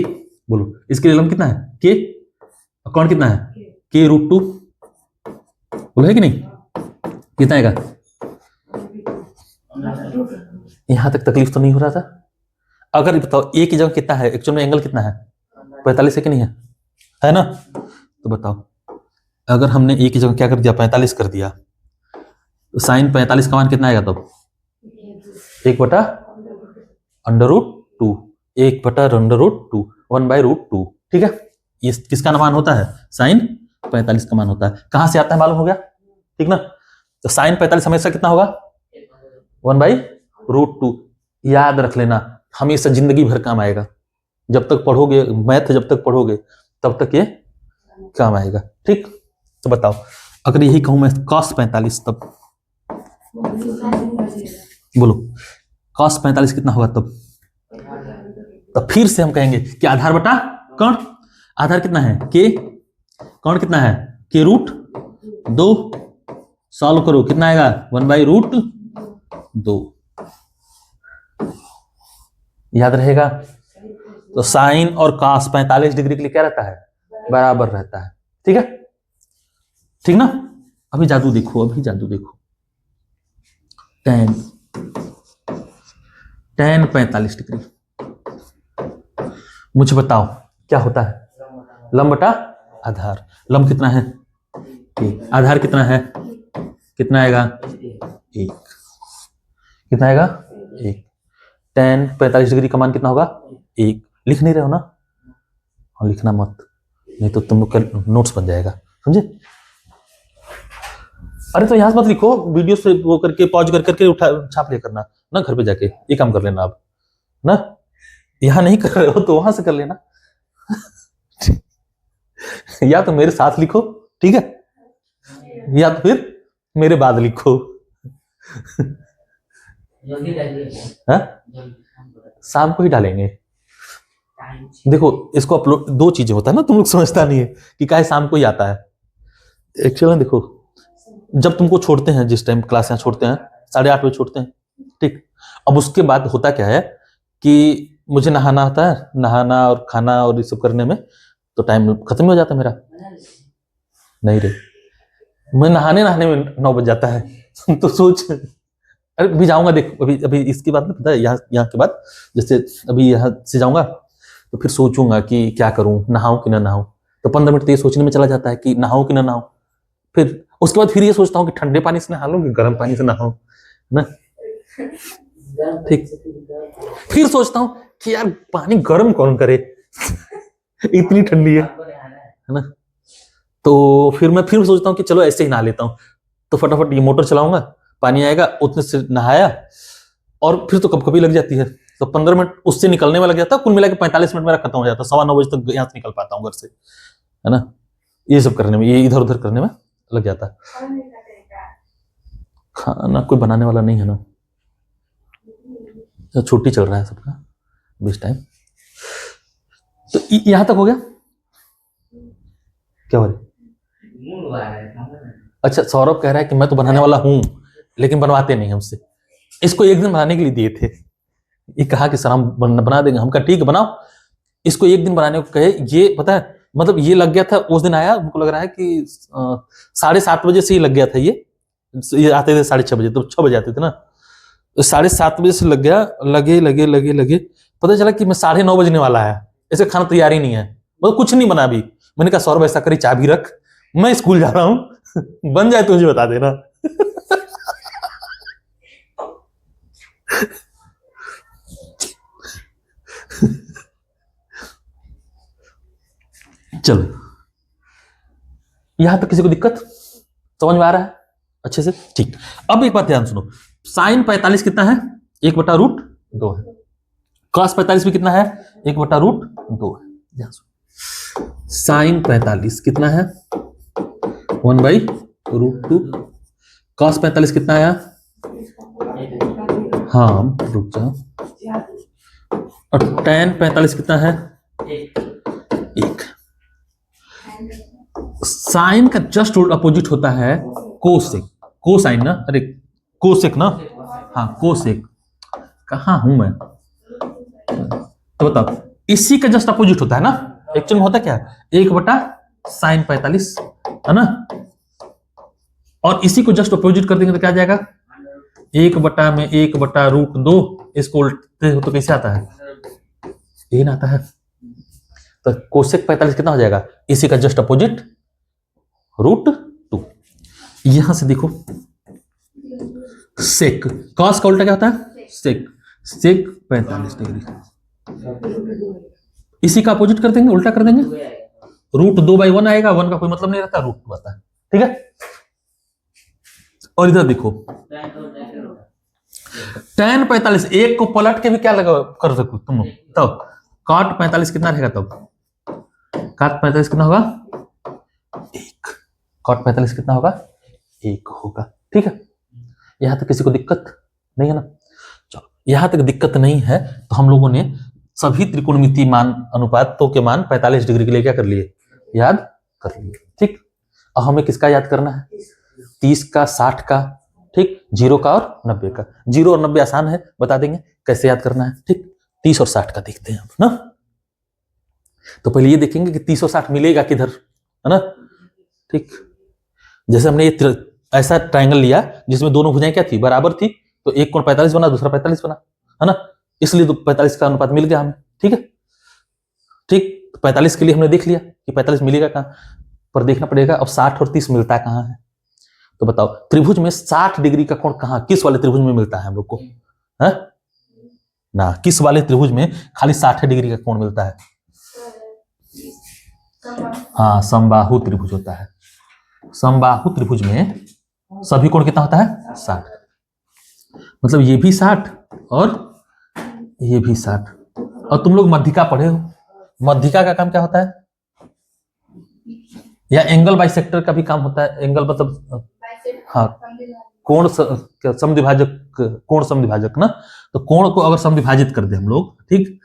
बोलो, इसके लिए लंब कितना है? के। कौन कितना है? के रूट 2। बोलो है कि नहीं? कितना आएगा? यहां तक तकलीफ तो नहीं हो रहा था? अगर बताओ ए की जगह कितना है? एक्चुअल में एंगल कितना है? 45 है कि नहीं है? है ना। तो बताओ, अगर हमने ए की जगह क्या कर दिया? 45 कर दिया, तो साइन 45 का मान कितना आएगा तब? 1 बटा अंडर रूट 2, 1 बटा अंडर रूट 2, 1/√2। ठीक है, ये किसका मान होता है? साइन 45 का मान होता है। कहां से आता है मालूम हो गया? ठीक ना। तो साइन 45 हमेशा कितना होगा? 1/√2। याद रख लेना, हमेशा जिंदगी भर काम आएगा। जब तक पढ़ोगे मैथ, जब तक पढ़ोगे तब तक ये काम आएगा। ठीक। तो बताओ, अगर यही कहूं मैं cos 45, तब बोलो cos 45 कितना होगा तब? तो फिर से हम कहेंगे कि आधार बटा कर्ण। आधार कितना है? के। कर्ण कितना है? के रूट 2। सॉल्व करो, कितना आएगा? 1/√2। याद रहेगा? तो साइन और cos 45 डिग्री के लिए क्या रहता है? बराबर रहता है। ठीक है, ठीक ना। अभी जादू देखो, अभी जादू देखो। tan 45 degree. मुझे बताओ क्या होता है? लंब बटा आधार। लंब कितना है? 1। आधार कितना है? कितना आएगा? 1। कितना आएगा? 1। tan 45 डिग्री का मान कितना होगा? 1। लिख नहीं रहे हो ना? हाँ, लिखना मत, नहीं तो तुम लोग का नोट्स बन जाएगा, समझे। अरे तो यहाँ से मत लिखो, वीडियो से वो करके पॉज कर करके उठा छाप लिया करना ना, घर पे जाके ये काम कर लेना आप ना। यहाँ नहीं कर रहे हो तो वहां से कर लेना। या तो मेरे साथ लिखो, ठीक है, या तो फिर मेरे बाद लिखो। शाम को ही डालेंगे। देखो इसको अपलोड, दो चीजें होता है ना, तुम लोग समझता नहीं है कि काहे शाम को ही आता है। एक्चुअली देखो, जब तुमको छोड़ते हैं, जिस टाइम क्लास यहाँ छोड़ते हैं 8:30 बजे छोड़ते हैं, ठीक। अब उसके बाद होता क्या है कि मुझे नहाना होता है, नहाना और खाना और ये सब करने में तो टाइम खत्म हो जाता है मेरा। नहीं रे, मैं नहाने में 9 बज जाता है। तो सोच, अरे अभी जाऊंगा, देख अभी इसके बाद ना, पता है यहाँ के बाद, जैसे अभी यहाँ से जाऊंगा तो फिर सोचूंगा कि क्या करूं, नहाऊं कि ना नहाऊं। तो 15 मिनट तो ये सोचने में चला जाता है कि नहाऊं कि ना नहाऊं। फिर उसके बाद फिर ये सोचता हूँ कि ठंडे पानी से नहा लूं कि गर्म पानी से नहाऊं ना, ठीक। फिर सोचता हूँ कि यार पानी गर्म कौन करे, इतनी ठंडी है ना। तो फिर मैं फिर सोचता हूँ कि चलो ऐसे ही नहा लेता हूँ। तो फटाफट ये मोटर चलाऊंगा, पानी आएगा, उतने से नहाया, और फिर तो कब कभी लग जाती है। तो 15 मिनट उससे निकलने में लग जाता है, कुल मिला के 45 मिनट मेरा खत्म हो जाता है। 9:15 बजे तक यहाँ से निकल पाता हूँ घर से, है ना। ये सब करने में, ये इधर उधर करने में लग जाता है। खाना कोई बनाने वाला नहीं है ना, छुट्टी चल रहा है सबका इस टाइम। तो यहां तक हो गया क्या हो रहा है? अच्छा, सौरभ कह रहा है कि मैं तो बनाने वाला हूं लेकिन बनवाते नहीं हमसे। इसको एक दिन बनाने के लिए दिए थे, ये कहा कि सर हम बना देंगे। हम कहा ठीक है बनाओ। इसको एक दिन बनाने को कहे, ये पता है मतलब ये लग गया था। उस दिन आया, हमको लग रहा है कि 7:30 बजे से ही लग गया था। ये आते थे 6:30 बजे, तो 6 बजे आते थे ना, 7:30 बजे से लग गया। लगे पता चला कि मैं 9:30 बजने वाला है, ऐसे खाना तैयार ही नहीं है, मतलब कुछ नहीं बना अभी। मैंने कहा सौरभ ऐसा करी, चाबी रख, मैं स्कूल जा रहा हूं, बन जाए तो मुझे बता देना। चलो, यहां तक किसी को दिक्कत समझ में आ रहा है अच्छे से? ठीक। अब एक बात ध्यान सुनो, साइन 45 कितना है? 1/√2 है। कॉस 45 भी कितना है? 1/√2 है। ध्यान सुनो, साइन 45 कितना है? 1/√2। कॉस 45 कितना आया? हाँ रुक जाओ। और tan 45 कितना है? 1। साइन का जस्ट अपोजिट होता है कोसेक। कोसाइन ना, अरे कोसेक ना, हाँ कोसेक। कहाँ हूं मैं? तो बताओ, इसी का जस्ट अपोजिट होता है ना। एक्चुअली में होता क्या है? 1/sin 45 है ना, और इसी को जस्ट अपोजिट कर देंगे तो क्या आ जाएगा? 1/1/√2। इसको उल्टे हो तो कैसे आता है? ये ना आता है। तो कोसेक 45 कितना हो जाएगा? इसी का जस्ट अपोजिट √2। यहां से देखो, सेक, कॉस का उल्टा क्या होता है? सेक। सेक 45 डिग्री, इसी का अपोजिट कर देंगे, उल्टा कर देंगे। √2/1 आएगा, 1 का कोई मतलब नहीं रहता, √2 आता है, ठीक है। और इधर देखो, tan 45, एक को पलट के भी क्या लगा कर सको तुम लोग। तब cot 45 कितना रहेगा? तब cot 45 कितना होगा? 1। cot 45 कितना होगा? 1 होगा, ठीक है। यहां तक किसी को दिक्कत नहीं है ना? चलो, यहां तक दिक्कत नहीं है तो हम लोगों ने सभी त्रिकोणमितीय मान अनुपातों के मान 45 डिग्री के लिए क्या कर लिए? याद कर लिए, ठीक। अब हमें किसका याद करना है? 30 का, 60 का, ठीक, 0 का और 90 का। 0 और 90 आसान है, बता देंगे कैसे याद करना है, ठीक। 30 और 60 का देखते हैं ना। तो पहले ये देखेंगे कि 30 और 60 मिलेगा किधर, है ना, ठीक। जैसे हमने ये ऐसा ट्रायंगल लिया जिसमें दोनों भुजाएं क्या थी? बराबर थी, तो एक कोण 45 बना, दूसरा 45 बना, है ना। इसलिए तो 45 का अनुपात मिल गया हमें, ठीक है। ठीक, 45 के लिए हमने देख लिया कि 45 मिलेगा कहां, पर देखना पड़ेगा अब 60 और 30 मिलता कहां है। तो बताओ, त्रिभुज में 60 डिग्री का कोण कहां, किस वाले त्रिभुज में मिलता है हम लोग को? है ना, किस वाले त्रिभुज में खाली 60 डिग्री का कोण मिलता है? हाँ, समबाहु त्रिभुज होता है। समबाहु त्रिभुज में सभी कोण कितना होता है 60, मतलब ये भी 60 और ये भी 60। और तुम लोग मध्यिका पढ़े हो, मध्यिका का काम क्या होता है, या एंगल बाइसेक्टर का भी काम होता है। एंगल मतलब हाँ कोण समद्विभाजक, कोण समद्विभाजक ना। तो कोण को अगर समद्विभाजित कर दे हम लोग, ठीक,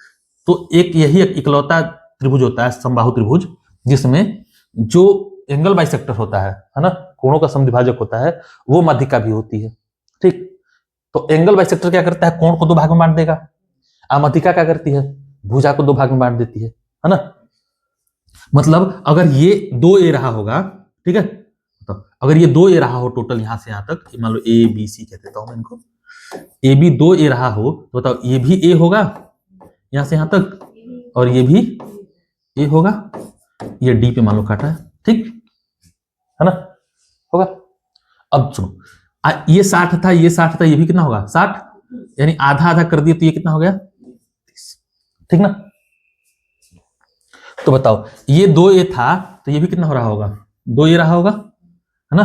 तो एक यही इकलौता त्रिभुज होता है समबाहु त्रिभुज, जिसमें जो एंगल बाइसेक्टर होता है ना, कोणों का समद्विभाजक होता है, वो मध्यिका भी होती है। ठीक, तो एंगल बाइसेक्टर क्या करता है, कोण को दो भाग में बांट देगा। मध्यिका क्या करती है, भुजा को दो भाग में बांट देती है ना। मतलब अगर ये 2a रहा होगा, ठीक है, तो अगर ये 2a रहा हो टोटल यहां से यहां तक, मान लो ए बी सी कहते देता हूं मैं इनको, ए बी 2a रहा हो तो बताओ ये भी a होगा यहां से यहां तक, और ये भी a होगा, ये d पे मान लो काटा है, ठीक है ना, होगा। अब सुनो, ये 60 था, ये 60 था, ये भी कितना होगा 60, यानी आधा आधा कर दिए तो ये कितना हो गया 30, ठीक ना। तो बताओ ये 2a था तो ये भी कितना हो रहा होगा, 2a रहा होगा, है ना।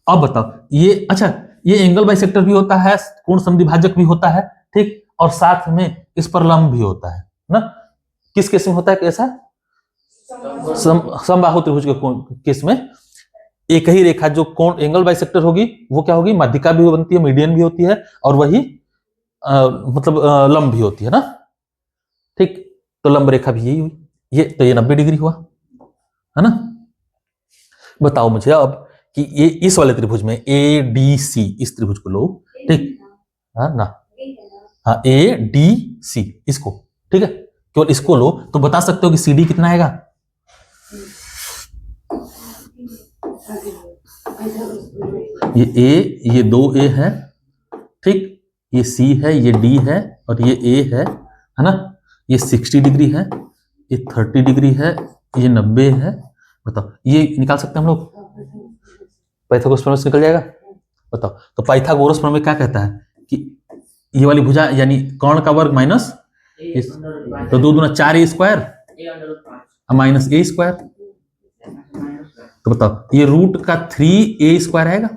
अब बताओ ये, अच्छा ये एंगल बाइसेक्टर भी होता है, कोण समद्विभाजक भी होता है, ठीक, और साथ में इस पर लंब भी होता है ना। किस केस में होता है, कैसा समबाहु त्रिभुज के केस में एक ही रेखा जो कोण एंगल बाइसेक्टर होगी वो क्या होगी, मध्यिका भी बनती है, मीडियन भी होती है, और वही मतलब लंब भी होती है ना। ठीक, तो लंब रेखा भी यही हुई, ये तो ये 90 डिग्री हुआ, है ना। बताओ मुझे अब कि ये इस वाले त्रिभुज में ए डी सी, इस त्रिभुज को लो, ठीक, हाँ ना, हाँ ए डी सी इसको, ठीक है, केवल इसको लो तो बता सकते हो कि सी डी कितना आएगा। ये ए, ये 2a है, ठीक, ये c है, ये d है, और ये a है ना। ये 60 डिग्री है, ये 30 डिग्री है, ये 90 है। बताओ ये निकाल सकते हैं हम लोग, पाइथागोरस प्रमेय से निकल जाएगा। बताओ तो पाइथागोरस प्रमेय क्या कहता है कि ये वाली भुजा यानी कर्ण का वर्ग माइनस, तो 2 दूना 4a square minus a square, तो बताओ ये रूट का 3a स्क्वायर आएगा,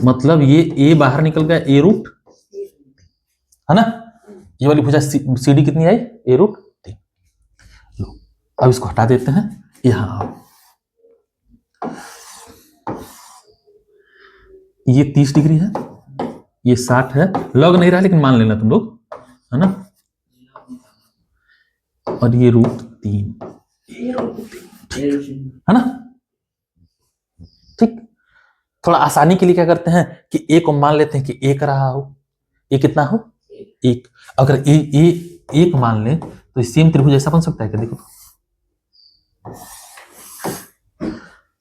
मतलब ये a बाहर निकल गया, a रूट, है ना। ये वाली भुजा सी डी कितनी आई, a रूट 3। लो अब इसको हटा देते हैं, यहां ये 30 डिग्री है, ये 60 है, लॉग नहीं रहा लेकिन मान लेना तुम लोग, है ना, और ये रूट 3, है ना। ठीक, थोड़ा आसानी के लिए क्या करते हैं कि ए को मान लेते हैं कि 1 रहा हो, ए कितना हो 1, अगर ए 1 मान ले तो सेम त्रिभुज ऐसा बन सकता है क्या, देखो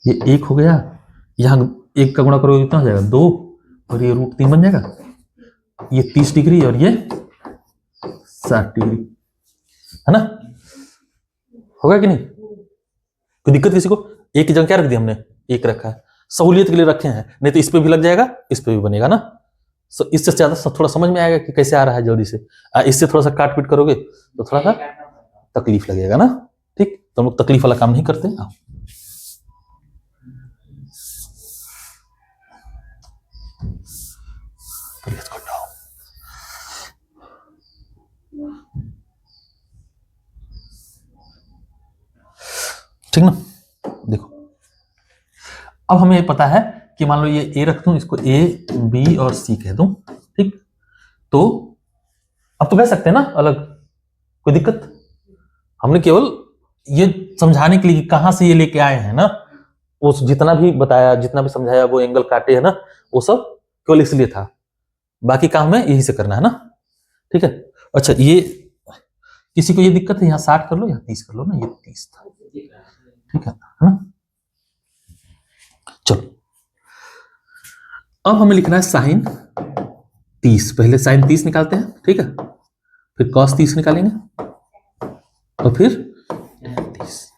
ये 1 हो गया, यहां 1 का गुणा करोगे कितना हो जाएगा 2, और ये रूट 3 बन जाएगा, ये 30 डिग्री और ये 60 डिग्री, है ना, होगा कि नहीं, कोई दिक्कत किसी को। एक की जगह क्या रख दिया हमने, 1 रखा है, सहूलियत के लिए रखे हैं, नहीं तो इस पे भी लग जाएगा, इस पे भी बनेगा ना। इससे ज्यादा थोड़ा समझ में आएगा कि कैसे आ रहा है जल्दी से। इससे थोड़ा सा काट पीट करोगे तो थोड़ा सा तकलीफ लगेगा ना। ठीक, तो हम लोग तकलीफ वाला काम नहीं करते। ठीक ना, देखो अब हमें पता है कि मान लो ये ए रख दूं, इसको ए बी और सी कह दूं, ठीक, तो अब तो कह सकते हैं ना अलग, कोई दिक्कत। हमने केवल ये समझाने के लिए कि कहां से ये लेके आए हैं ना, वो जितना भी बताया, जितना भी समझाया, वो एंगल काटे है ना, वो सब केवल इसलिए था, बाकी काम में यही से करना है ना। ठीक है, अच्छा ये किसी को ये दिक्कत है, यहाँ 60 कर लो, यहाँ 30 कर लो ना, ये 30 था, ठीक है ना। चलो अब हमें लिखना है साइन 30, पहले साइन 30 निकालते हैं, ठीक है, फिर कॉस 30 निकालेंगे, और फिर 30,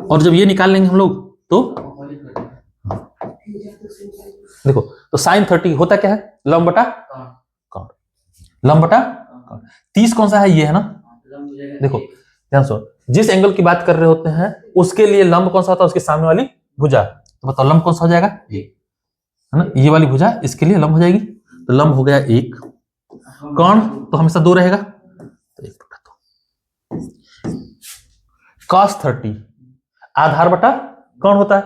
और जब ये निकाल लेंगे हम लोग तो देखो, तो साइन 30 होता क्या है, लंब बटा कर्ण, लंब बटा कर्ण। 30 कौन सा है, ये है ना, देखो ध्यान सुनो, जिस एंगल की बात कर रहे होते हैं उसके लिए लंब कौन सा होता है, उसके सामने वाली भुजा, तो बताओ लंब कौन सा हो जाएगा? एक, है ना? ये वाली भुजा इसके लिए लंब हो जाएगी, तो लंब हो गया एक। कौन तो हमेशा दो रहेगा, तो एक बटा दो। cos 30 आधार बटा कौन होता है?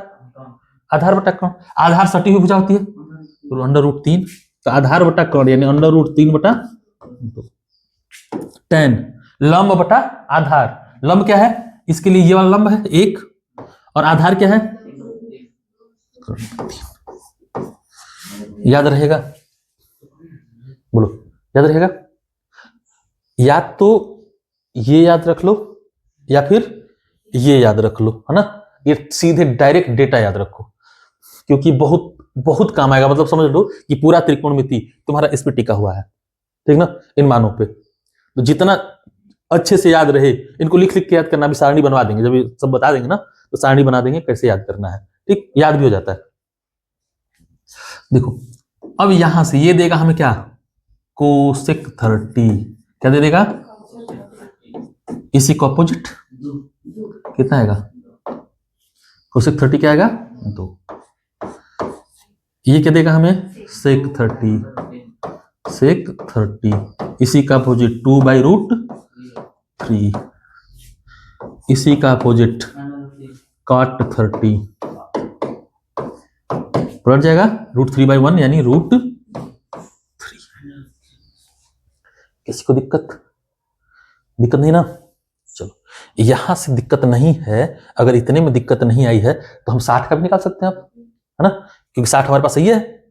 आधार बटा कौन? आधार सटी हुई भुजा होती है, तो अंडर रूट 3, तो आधार बटा कौन यानी अंडर रूट 3 बटा 2। tan लंब बटा आधार, लंब क्या है इसके लिए? ये वाला लंब है एक, और आधार क्या है? याद रहेगा? बोलो, याद रहेगा? या तो ये याद रख लो या फिर ये याद रख लो, है ना? ये सीधे डायरेक्ट डेटा याद रखो, क्योंकि बहुत बहुत काम आएगा। मतलब समझ लो कि पूरा त्रिकोणमिति तुम्हारा इस पे टिका हुआ है, ठीक ना, इन मानों पे। तो जितना अच्छे से याद रहे, इनको लिख लिख के याद करना, भी सारणी बनवा देंगे, जब ये सब बता देंगे ना तो सारणी बना देंगे कैसे याद करना है, ठीक, याद भी हो जाता है। देखो अब यहां से ये देगा हमें क्या? कोसेक 30, क्या दे देगा? इसी को अपोजिट कितना आएगा? कोसेक 30 क्या आएगा? 2। ये क्या देगा हमें? सेक 30, सेक 30 इसी का अपोजिट 2/√3, इसी का अपोजिट cot 30, पलट जाएगा √3/1 यानी √3। किसी को दिक्कत नहीं ना? चलो, यहां से दिक्कत नहीं है। अगर इतने में दिक्कत नहीं आई है तो हम 60 का भी निकाल सकते हैं आप, है ना, क्योंकि 60 हमारे पास सही है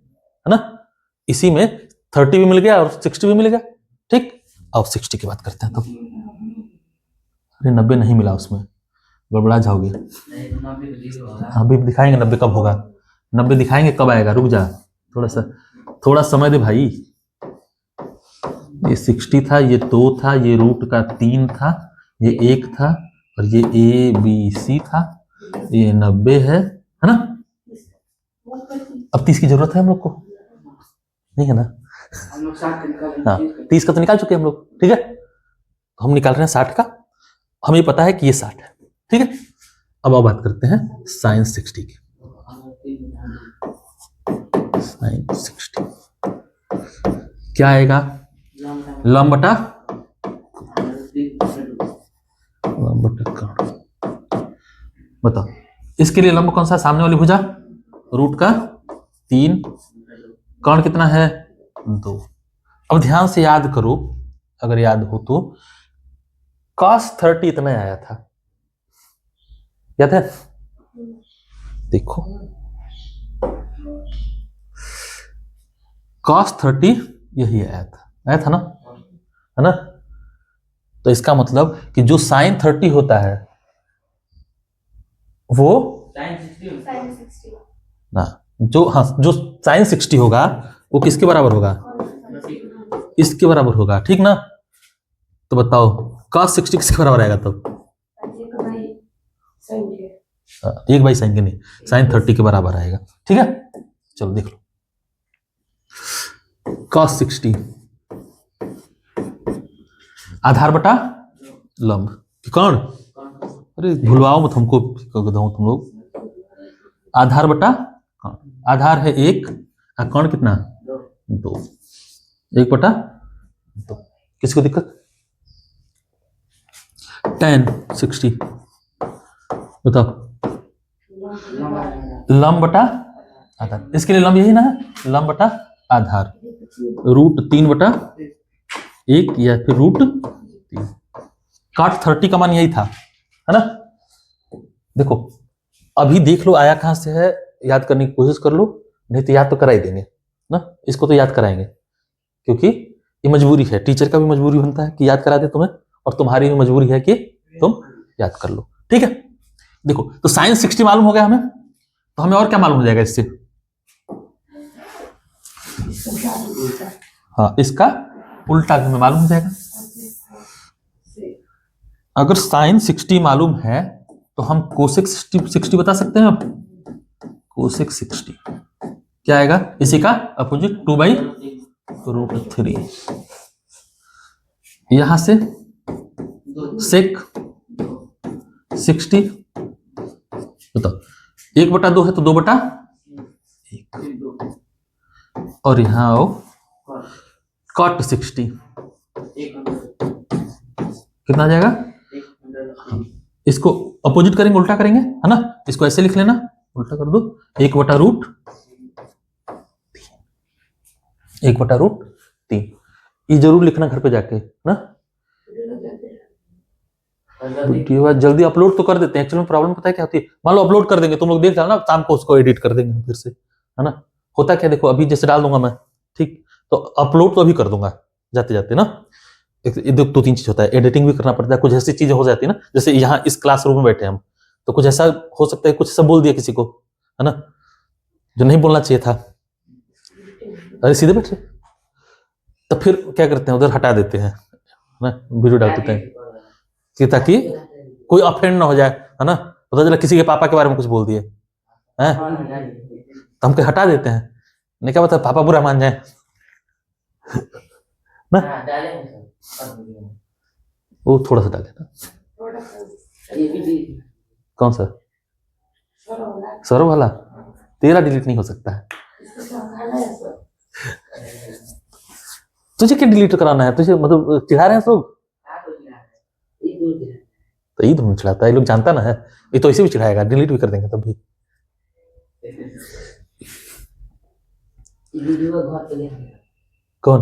ना? इसी में 30 भी मिल गया और 60 भी मिल गया, ठीक। अब 60 की बात करते हैं। तो अरे 90 नहीं मिला, उसमें गड़बड़ा जाओगे। अभी दिखाएंगे 90 कब होगा, 90 दिखाएंगे कब आएगा, रुक जा, थोड़ा समय दे भाई। ये 60 था, ये 2 था, ये रूट का 3 था, ये 1 था, और ये ABC था, ये 90 है ना? अब 30 की जरूरत है हम लोग को, नहीं है ना? हाँ, 30 का तो निकाल चुके हम लोग, ठीक है। हम निकाल रहे हैं 60 का, हमें पता है कि ये 60 है, ठीक है। अब बात करते हैं साइन 60 की। साइन 60 क्या आएगा? लंब बटा कौन, बताओ इसके लिए लंब कौन सा? सामने वाली भुजा रूट का 3, कौन कितना है? 2। अब ध्यान से याद करो, अगर याद हो तो cos 30 इतना आया था, याद है? देखो cos 30 यही आया था ना, है ना? तो इसका मतलब कि जो साइन 30 होता है वो ना, जो साइन 60 होगा वो किसके बराबर होगा? इसके बराबर होगा, ठीक ना? तो बताओ cos 60 किसके बराबर आएगा? तो 1/sin के नहीं, साइन 30 के बराबर आएगा, ठीक है। चलो देख लो, cos 60 आधार बटा लंब, कौन? अरे भूलवाओ मत हमको, तुम लोग। आधार बटा कौन? आधार है 1, कौन कितना? 2, 1 बटा 2। किसी को दिक्कत? tan 60 बताओ, लंब बटा आधार, इसके लिए लंब यही ना है, लंब बटा आधार, √3/1 या फिर √3। cot 30 का मान यही था, है ना? देखो अभी देख लो आया कहां से है, याद करने की कोशिश कर लो, नहीं तो याद तो करा ही देंगे ना, इसको तो याद कराएंगे, क्योंकि ये मजबूरी है, टीचर का भी मजबूरी बनता है कि याद करा दे तुम्हें, और तुम्हारी भी मजबूरी है कि तुम याद कर लो, ठीक है। देखो तो साइन 60 मालूम हो गया हमें, तो हमें और क्या मालूम हो जाएगा इससे? हाँ, इसका उल्टा हमें मालूम हो जाएगा। अगर साइन 60 मालूम है तो हम कोसेक 60 बता सकते हैं। अब कोसेक 60 क्या आएगा? इसी का अपोजिट 2/√3। यहां से सेक 60 बताओ, 1/2 है तो 2/1, और यहाँ आओ cot 60 कितना आ जाएगा? इसको अपोजिट करेंगे, उल्टा करेंगे, है ना? इसको ऐसे लिख लेना, उल्टा कर दो, 1/√3। ये जरूर लिखना घर पे जाके ना। जल्दी अपलोड तो कर देते हैं। एक्चुअली में प्रॉब्लम पता है क्या होती है, मान लो अपलोड कर देंगे, तुम लोग देख जाना, शाम को उसको एडिट कर देंगे फिर से, है ना? होता क्या, देखो अभी जैसे डाल दूंगा मैं, ठीक, तो अपलोड तो अभी कर दूंगा जाते जाते ना। दो तीन चीज होता है, एडिटिंग भी करना पड़ता है, कुछ ऐसी चीजें हो जाती है ना, जैसे यहाँ इस क्लासरूम में बैठे हम, तो कुछ ऐसा हो सकता है, कुछ ऐसा बोल दिया किसी को, है ना, जो नहीं बोलना चाहिए था, अरे सीधे बैठे, तो फिर क्या करते हैं, उधर हटा देते हैं ना, वीडियो डाल देते हैं कि ताकि कोई ऑफेंड ना हो जाए, है ना? पता चला किसी के पापा के बारे में कुछ बोल दिए हैं, तो हम हटा देते हैं, नहीं क्या पता पापा बुरा मान जाए ना। वो थोड़ा सा डाले ना, कौन सा सौरभ वाला? तेरा डिलीट नहीं हो सकता है, तुझे क्या डिलीट कराना है? तुझे मतलब चिढ़ा रहे हैं लोग, तो ईद में चिढ़ाता है, ये लोग जानता ना है, ये तो इसे भी चिढ़ाएगा, डिलीट भी कर देंगे तब भी। कौन?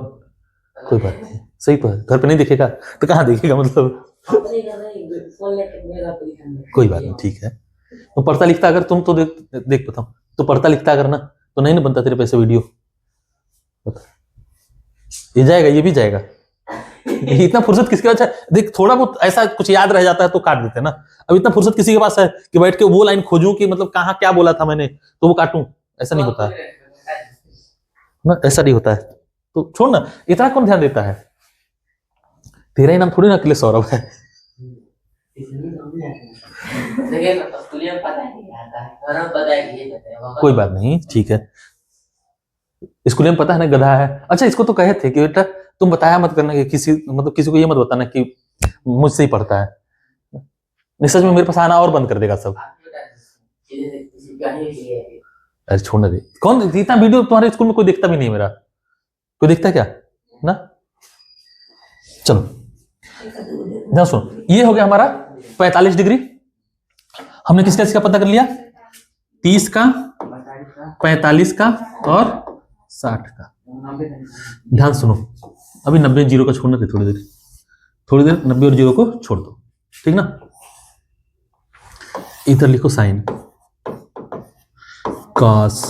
कोई बात नहीं, सही तो है, घर पे नहीं दिखेगा तो कहाँ दिखेगा, मतलब कोई बात नहीं, ठीक है। तो पढ़ता लिखता अगर तुम तो देख पाता हूँ, तो पढ़ता लिखता अगर ना, तो नहीं ना बनता तेरे पैसे वीडियो, बता, ये जाएगा, ये भी जाएगा। इतना फुर्सत किसके पास है? देख थोड़ा बहुत ऐसा कुछ याद रह जाता है तो काट देते हैं ना। अब इतना फुर्सत किसी के पास है कि बैठ के वो लाइन खोजूं कि मतलब कहाँ क्या बोला था मैंने तो वो काटूं? ऐसा नहीं होता है ना, ऐसा नहीं होता है। तो छोड़ ना, इतना कौन ध्यान देता है? तेरा ही नाम थोड़ी ना अखिलेश सौरभ है। कोई बात नहीं, ठीक है, स्कूल में पता है ना गधा है। अच्छा इसको तो कहे थे कि बेटा तुम बताया मत करना कि किसी मतलब किसी को ये मत बताना कि मुझसे ही पढ़ता है, सच में मेरे पास आना और बंद कर देगा सब। अरे छोड़ने दे, कौन इतना वीडियो तुम्हारे स्कूल में कोई देखता भी नहीं है मेरा, कोई देखता है क्या ना? चलो ध्यान सुनो, ये हो गया हमारा 45 डिग्री। हमने किसका इसका पता कर लिया, 30 का, 45 का और 60 का। ध्यान सुनो, अभी 90 जीरो का छोड़ना थे, थोड़ी देर 90 और जीरो को छोड़ दो, ठीक ना? इधर लिखो साइन, कॉस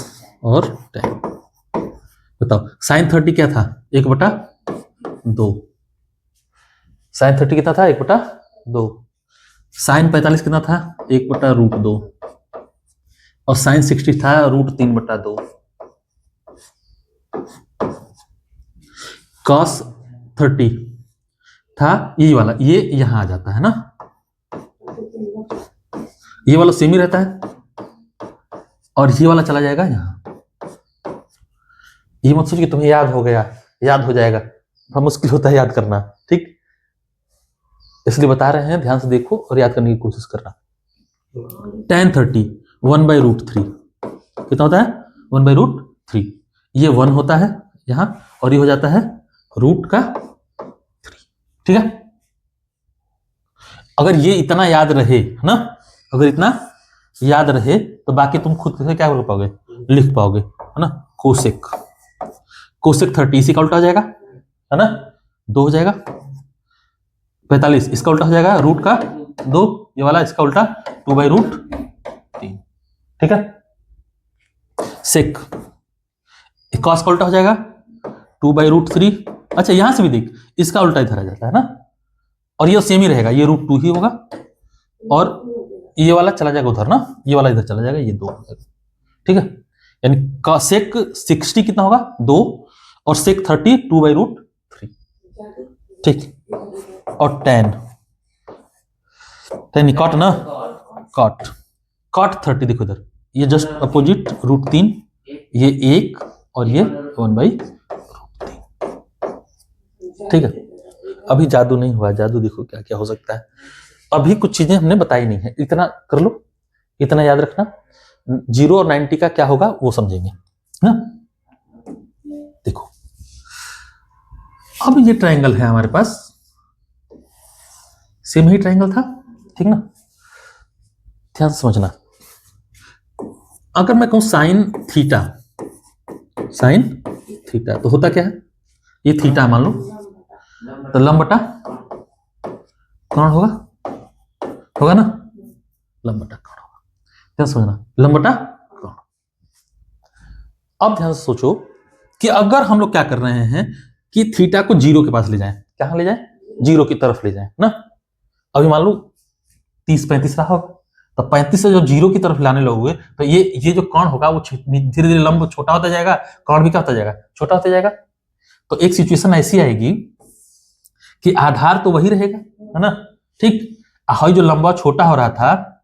और टैन। बताओ साइन 30 क्या था, 1/2। साइन 30 कितना था, 1/2। साइन 45 कितना था, 1/√2। और साइन 60 था √3/2। कॉस 30 था ये वाला, ये यहां आ जाता है ना, ये वाला सेम ही रहता है, और ये वाला चला जाएगा यहां। ये मत सोच कि तुम्हें याद हो गया, याद हो जाएगा, बहुत मुश्किल होता है याद करना, ठीक? इसलिए बता रहे हैं, ध्यान से देखो और याद करने की कोशिश करना। tan 30 1/√3 कितना होता है, 1/√3। ये 1 होता है यहां, और ये हो जाता है √3, ठीक है? अगर ये इतना याद रहे ना, अगर इतना याद रहे तो बाकी तुम खुद से क्या कर पाओगे, लिख पाओगे, है ना? कोसेक 30 इसी का उल्टा हो जाएगा, है ना, 2 हो जाएगा। 45 इसका उल्टा हो जाएगा रूट का 2, ये वाला इसका उल्टा 2/√3, ठीक है? सेक कॉस का उल्टा हो जाएगा 2/√3। अच्छा यहां से भी देख, इसका उल्टा इधर आ जाता है ना, और ये सेम ही रहेगा, ये √2 ही होगा, और ये वाला चला जाएगा उधर ना, ये वाला इधर चला जाएगा, ये 2 हो जाएगा, ठीक है? यानी सेक 60 कितना होगा, 2, और सेक 30 2/√3, ठीक? और tan कॉट ना, कॉट 30 देखो इधर, ये जस्ट अपोजिट √3, ये 1 और ये 1/√3, ठीक है? अभी जादू नहीं हुआ, जादू देखो क्या क्या हो सकता है। अभी कुछ चीजें हमने बताई नहीं है, इतना कर लो, इतना याद रखना। 0 और 90 का क्या होगा वो समझेंगे ना। देखो अब ये ट्रायंगल है हमारे पास, सेम ही ट्रायंगल था, ठीक ना। ध्यान से समझना, अगर मैं कहूं साइन थीटा तो होता क्या है, ये थीटा मान लो, तो लंब बटा कोण होगा ना, लंब बटा कोण होगा। ध्यान से समझना, लंब बटा कोण। अब ध्यान से सोचो कि अगर हम लोग क्या कर रहे हैं कि थीटा को 0 के पास ले जाएं, कहां ले जाएं, 0 की तरफ ले जाएं ना। अभी मान लो 30-35 रहा होगा, तो 35 से जब 0 की तरफ लाने लगोगे तो ये जो कोण होगा वो धीरे धीरे लंब छोटा होता जाएगा, कोण भी क्या होता जाएगा, छोटा होता जाएगा। तो एक सिचुएशन ऐसी आएगी कि आधार तो वही रहेगा, है ना, ठीक। हाई जो लंबा छोटा हो रहा था,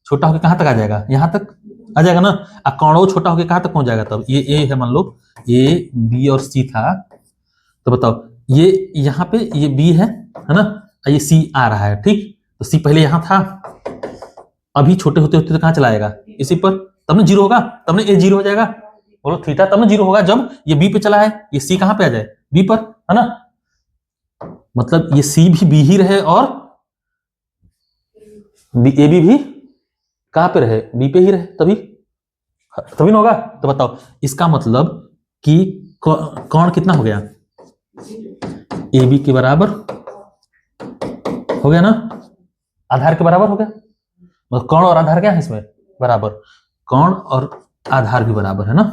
छोटा होकर कहां तक आ जाएगा, यहां तक आ जाएगा ना। कोण छोटा होकर कहां तक पहुंच जाएगा, तब ये ए है, मान लो ए बी और सी था, तो बताओ ये यहाँ पे ये बी है ना, ये सी आ रहा है, ठीक। तो सी पहले यहां था, अभी छोटे होते होते तो कहां चला आएगा, इसी पर, तब ना 0 होगा, तब ना ए 0 हो जाएगा। बोलो थीटा तब ना 0 होगा जब ये बी पे चला है, ये सी कहां पे आ जाए, बी पर, है ना। मतलब ये सी भी बी ही रहे और ए बी कहां पे रहे, बी पे ही रहे, तभी ना होगा। तो बताओ इसका मतलब कि कोण कितना हो गया, ए बी के बराबर हो गया ना, आधार के बराबर हो गया। मतलब कोण और आधार क्या है इसमें, बराबर, कोण और आधार भी बराबर है ना,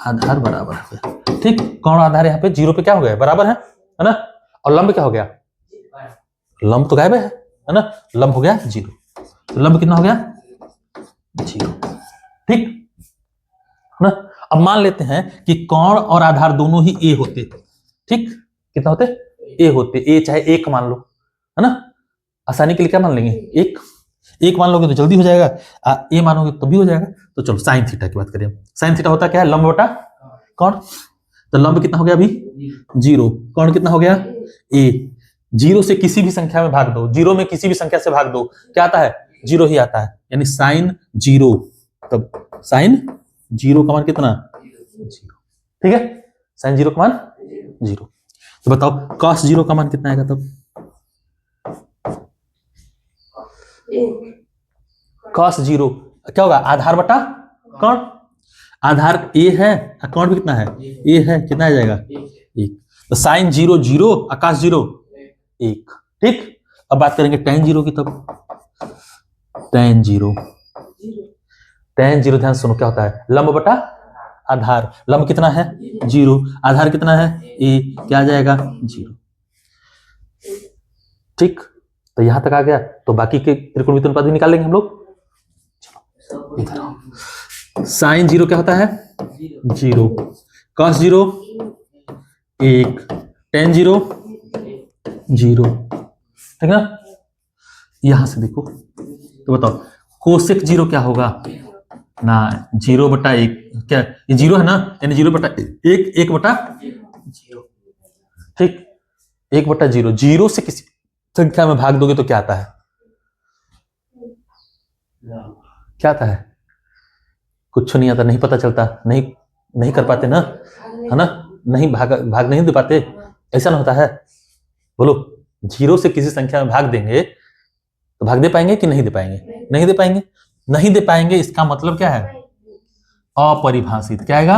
आधार बराबर है, ठीक। कोण आधार यहाँ पे 0 पे क्या हो गया, बराबर है ना। और लंब क्या हो गया, लंब तो गायब है ना, लंब हो गया 0। तो लंब कितना हो गया, 0, ठीक ना। अब मान लेते हैं कि कोण और आधार दोनों ही ए होते, ठीक, कितना होते, ए होते, ए चाहे 1 मान लो, है ना। आसानी के लिए क्या मान लेंगे, 1 मान लोगे तो जल्दी हो जाएगा, ए मानोगे तो भी हो जाएगा। तो चलो साइन थीटा की बात करें। साइन थीटा होता क्या है, लंब बटा कोण। तो लंब कितना हो गया अभी 0, कोण कितना हो गया ए। 0 से किसी भी संख्या में भाग दो, 0 में किसी भी संख्या से भाग दो, क्या आता है, 0 ही आता है, यानी साइन 0। तब साइन 0 का मान कितना, 0, ठीक है, साइन 0 का मान 0। तो बताओ कॉस 0 का मान कितना आएगा, तब कॉस 0 क्या होगा, आधार बटा कोण। आधार ए है, कोण भी कितना है, ए है, कितना आ जाएगा 1। तो साइन 0 0, आकाश 0 1, ठीक। अब बात करेंगे tan 0 की, तब tan 0 ध्यान सुनो क्या होता है, लंब बटा आधार। लंब कितना है 0, आधार कितना है ए, क्या आ जाएगा 0, ठीक। तो यहां तक आ गया, तो बाकी के त्रिकोणमिति अनुपात भी निकाल लेंगे हम लोग। चलो इधर आओ, साइन 0 क्या होता है 0, कॉस 0 1, tan 0 0, ठीक ना। यहां से देखो तो बताओ कोसेक 0 क्या होगा ना, 0 बटा 1, क्या ये 0 है ना, यानी 0 बटा 1, 1 बटा 0, ठीक, 1 बटा 0। 0 से किसी संख्या में भाग दोगे तो क्या आता है, क्या आता है, कुछ नहीं आता, नहीं पता चलता, नहीं कर पाते ना, है ना, नहीं भाग नहीं दे पाते, ऐसा ना होता है। बोलो 0 से किसी संख्या में भाग देंगे तो भाग दे पाएंगे कि नहीं दे पाएंगे, नहीं दे पाएंगे, नहीं दे पाएंगे। इसका मतलब क्या है, अपरिभाषित, क्या आएगा,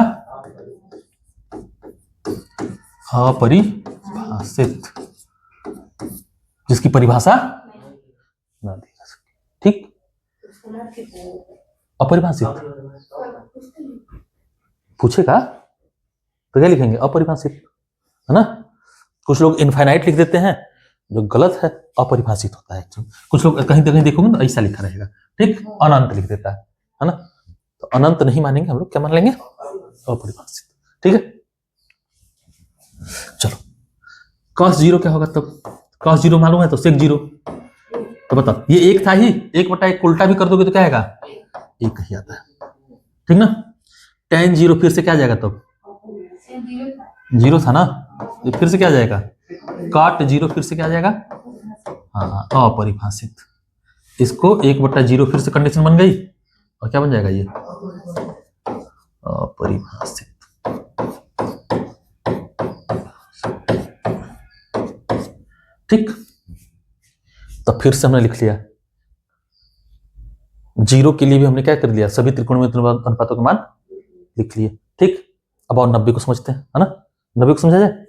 अपरिभाषित, जिसकी परिभाषा ना दी जा सके, ठीक। अपरिभाषित पूछेगा तो क्या लिखेंगे, अपरिभाषित, है ना। कुछ लोग इनफाइनाइट लिख देते हैं, जो गलत है, अपरिभाषित होता है। कुछ लोग कहीं कहीं देखोगे तो ऐसा लिखा रहेगा, ठीक, अनंत लिख देता है ना। तो अनंत नहीं मानेंगे हम लोग, क्या मान लेंगे, अपरिभाषित, ठीक है। चलो cos 0 क्या होगा, तब cos 0 मालूम है तो sec 0, तो बताओ ये 1 था ही, 1 बटा 1 उल्टा भी कर दोगे तो क्या आएगा, 1 ही आता है, ठीक ना। tan 0 फिर से क्या आ जाएगा, तब 0 था ना, ये फिर से क्या आ जाएगा, cot 0 फिर से क्या आ जाएगा, हाँ अपरिभाषित। इसको 1 बटा 0 फिर से कंडीशन बन गई, और क्या बन जाएगा ये अपरिभाषित। ठीक, तो फिर से हमने लिख लिया, जीरो के लिए भी हमने क्या कर लिया, सभी त्रिकोणमितीय अनुपातों के मान लिख लिए। ठीक, अब और 90 को समझते हैं, है ना। 90 को समझा जाए।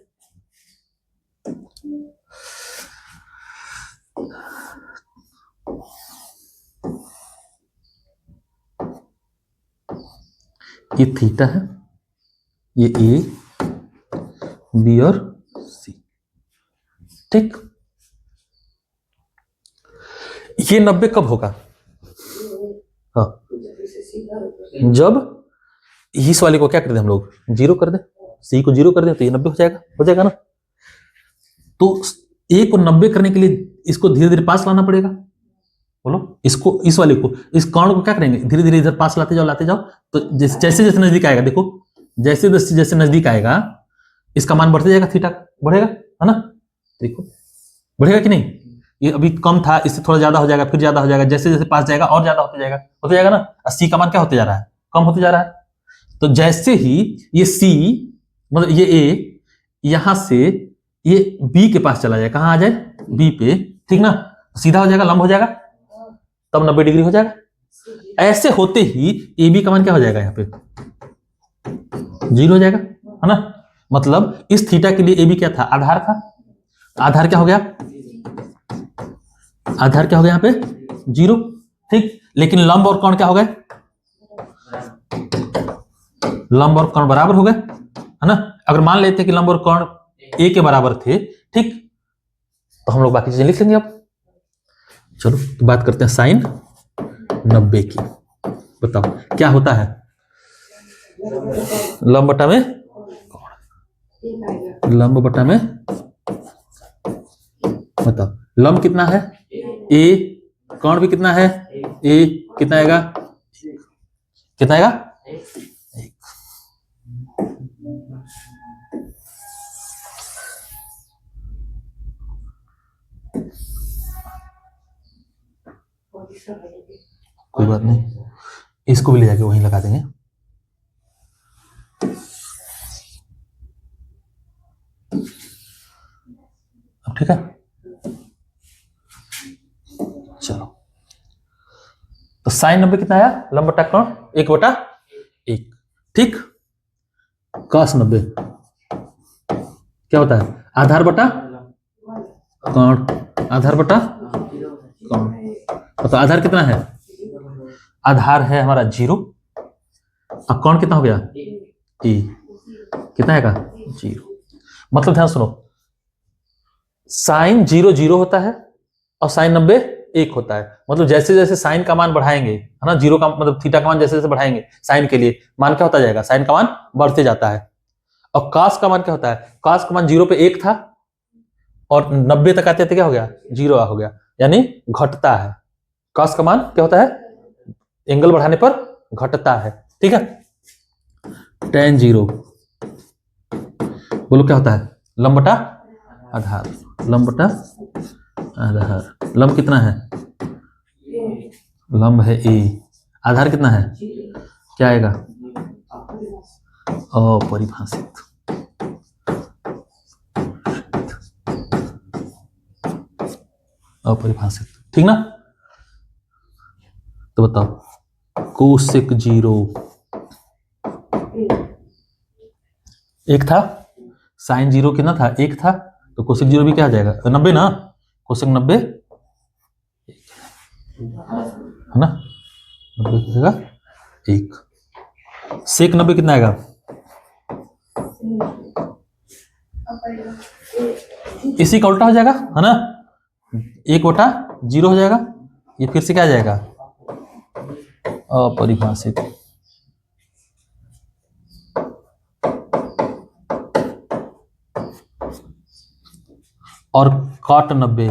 ये थीटा है, ये ए, बी और सी। ठीक, ये 90 कब होगा? हाँ, जब इस वाले को क्या कर दे हम लोग, जीरो कर दे, सी को जीरो कर दे, तो ये 90 हो जाएगा ना। तो ए को 90 करने के लिए इसको धीरे धीरे पास लाना पड़ेगा। बोलो, इसको, इस वाले को, इस कर्ण को क्या करेंगे, धीरे धीरे इधर पास लाते जाओ। तो जैसे जैसे नजदीक आएगा, देखो जैसे जैसे नजदीक आएगा इसका मान बढ़ते जाएगा, थीटा बढ़ेगा, है ना। देखो बढ़ेगा कि नहीं, ये अभी कम था, इससे थोड़ा ज्यादा हो जाएगा, फिर ज्यादा हो जाएगा, जैसे जैसे पास जाएगा और ज्यादा होते जाएगा ना। 80 का मान क्या होते जा रहा है, कम होते जा रहा है। तो जैसे ही ये सी, मतलब ये ए, यहां से ये बी के पास चला जाए, कहां आ जाए, बी पे, ठीक ना, सीधा हो जाएगा, लंब हो जाएगा, तब 90 डिग्री हो जाएगा। ऐसे होते ही ए बी का मान क्या हो जाएगा, यहाँ पे जीरो हो जाएगा, है ना। मतलब इस थीटा के लिए ए बी क्या था, आधार था। आधार क्या हो गया, आधार क्या हो गया यहाँ पे, जीरो। ठीक, लेकिन लंब और कोण क्या हो गए, लंब और कोण बराबर हो गए, है ना। अगर मान लेते कि लंब और कोण ए के बराबर थे, ठीक, तो हम लोग बाकी चीजें लिख लेंगे। अब चलो तो बात करते हैं साइन 90 की। बताओ क्या होता है, लंब बटा में कोण, लंब बटा में, बताओ लंब कितना है, ए, कोण भी कितना है, ए, कितना आएगा, कितना आएगा, कोई बात नहीं, इसको भी ले जाके वहीं लगा देंगे। अब ठीक है, चलो तो साइन 90 कितना आया, लंब बटा कोण 1/1। ठीक, cos 90 क्या होता है, आधार बटा कोण, आधार बटा कोण। तो आधार कितना है, आधार है हमारा 0, अब कोण कितना हो गया, ए, कितना आएगा, 0। मतलब ध्यान सुनो, साइन 0 0 होता है और साइन 90 1 होता है। मतलब जैसे जैसे साइन का मान बढ़ाएंगे, है ना, जीरो का मतलब थीटा का मान जैसे जैसे बढ़ाएंगे, साइन के लिए मान क्या होता जाएगा, साइन का मान बढ़ते जाता है। और cos का मान क्या होता है, cos का मान 0 पे 1 था और 90 तक आते आते क्या हो गया, 0 हो गया, यानी घटता है। cos का मान क्या होता है, एंगल बढ़ाने पर घटता है। ठीक है, tan 0 बोलो क्या होता है, लंब बटा आधार, लंब बटा आधार। लंब कितना है, लंब है ए, आधार कितना है, क्या आएगा, अपरिभाषित। अपरिभाषित, ठीक ना। तो बताओ कोसेक 0 1 था, साइन 0 कितना था, 1 था, तो कोसेक 0 भी क्या आ जाएगा, 90 ना, कोसेक 90 है ना, 90 1, सेक 90 कितना आएगा, इसी का उल्टा हो जाएगा, है ना, 1/0 हो जाएगा, ये फिर से क्या आ जाएगा, अपरिभाषित। और cot 90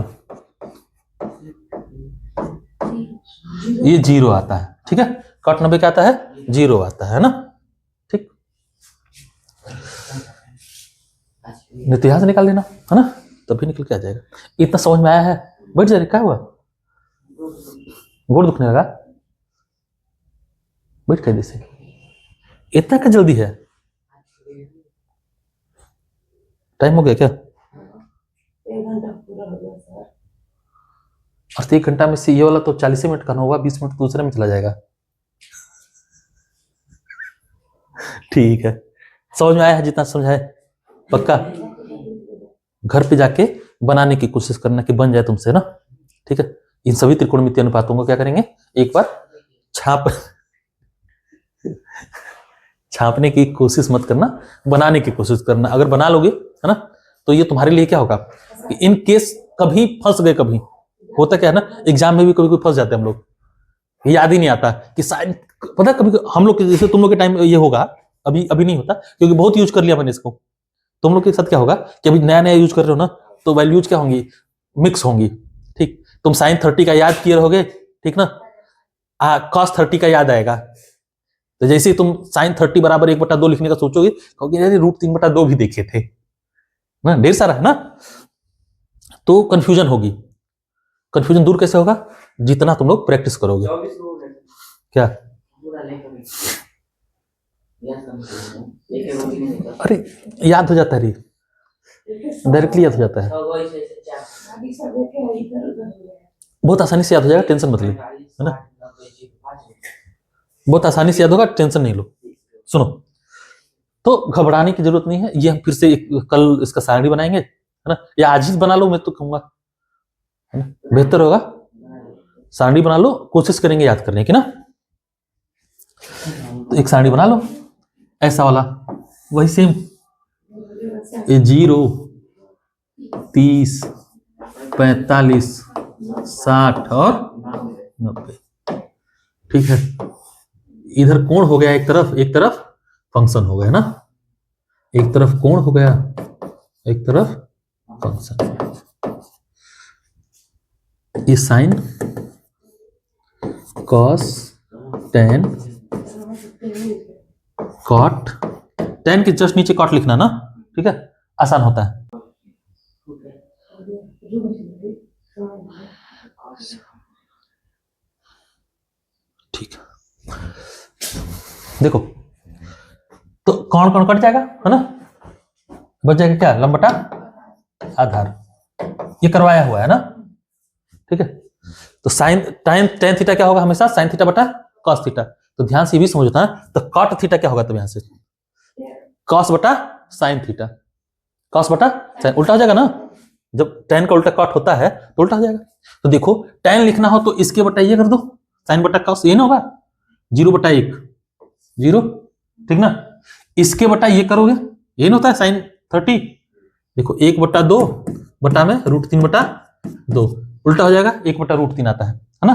ये 0 आता है। ठीक है, cot 90 क्या आता है, 0 आता है ना। ठीक, इतिहास निकाल लेना, है ना, तभी निकल के आ जाएगा। इतना समझ में आया है, बैठ जा रही, क्या हुआ, गोड़ दुखने लगा, बैठ कैदे से इतना क्या जल्दी है? टाइम हो गया क्या? 1 घंटा पूरा हो गया सर। और 1 घंटा में से ये वाला तो 40 मिनट का होगा, 20 मिनट दूसरे में चला जाएगा। ठीक है, समझ में आया है जितना समझाए? पक्का घर पे जाके बनाने की कोशिश करना कि बन जाए तुमसे ना। ठीक है, इन सभी त्रिकोणमितीय अनुपातों को क्या करेंगे, एक बार छापने की कोशिश मत करना, बनाने की कोशिश करना। अगर बना लोगे है ना, तो ये तुम्हारे लिए क्या होगा कि इन केस कभी फंस गए, कभी होता क्या है ना, एग्जाम में भी कभी फंस जाते हैं हम लोग, याद ही नहीं आता कि साइन, पता है कभी हम लोग जैसे तुम लोग के टाइम ये होगा, अभी अभी नहीं होता क्योंकि बहुत यूज कर लिया मैंने इसको। तुम लोग के साथ क्या होगा कि अभी नया नया यूज कर रहे हो ना, तो वैल्यूज क्या होंगी, मिक्स होंगी। ठीक, तुम साइन 30 का याद किए रहोगे, ठीक ना, कॉस 30 का याद आएगा। तो जैसे ही तुम साइन 30 बराबर 1/2 लिखने का सोचोगे, कहोगे यार √3/2 भी देखे थे ना, ढेर सारा है ना, तो कंफ्यूजन होगी। कंफ्यूजन दूर कैसे होगा, जितना तुम लोग प्रैक्टिस करोगे। क्या? अरे याद हो जाता है, डायरेक्टली याद हो जाता है, बहुत आसानी से याद हो जाएगा, टेंशन मत लो, है ना, बहुत आसानी से याद होगा, टेंशन नहीं लो। सुनो, तो घबराने की जरूरत नहीं है, ये हम फिर से कल इसका सारणी बनाएंगे, है ना, या आज ही बना लो, मैं तो कहूंगा बेहतर होगा, सारणी बना लो, कोशिश करेंगे याद करने की ना। तो एक सारणी बना लो ऐसा वाला, वही सेम, ये 0, 30, 45, 60 और 90। ठीक है, इधर कोण हो गया एक तरफ फंक्शन हो गया ना, एक तरफ कोण हो गया, एक तरफ फंक्शन। ये sine, cos, tan, cot, tan के जस्ट नीचे कॉट लिखना ना, ठीक है, आसान होता है। ठीक है, देखो तो कौन कौन कट जाएगा, है ना, बच जाएगा क्या, लंब बटा आधार, ये करवाया हुआ है ना। ठीक है, तो साइन टेन थीटा क्या होगा, हमेशा साइन थीटा बटा कॉस थीटा। तो ध्यान से भी समझना है, तो कॉट थीटा क्या होगा, तब यहां से कॉस बटा साइन थीटा, कॉस बटा साइन, उल्टा हो जाएगा ना, जब टेन का उल्टा कॉट होता है तो उल्टा हो जाएगा। तो देखो टेन लिखना हो तो इसके बटा ये कर दो, साइन बटा कॉस, ये ना होगा 0/1, 0, ठीक ना, इसके बटा ये करोगे, ये ना होता है साइन 30, देखो 1/2 बटा में √3/2, उल्टा हो जाएगा, 1/√3 आता है ना,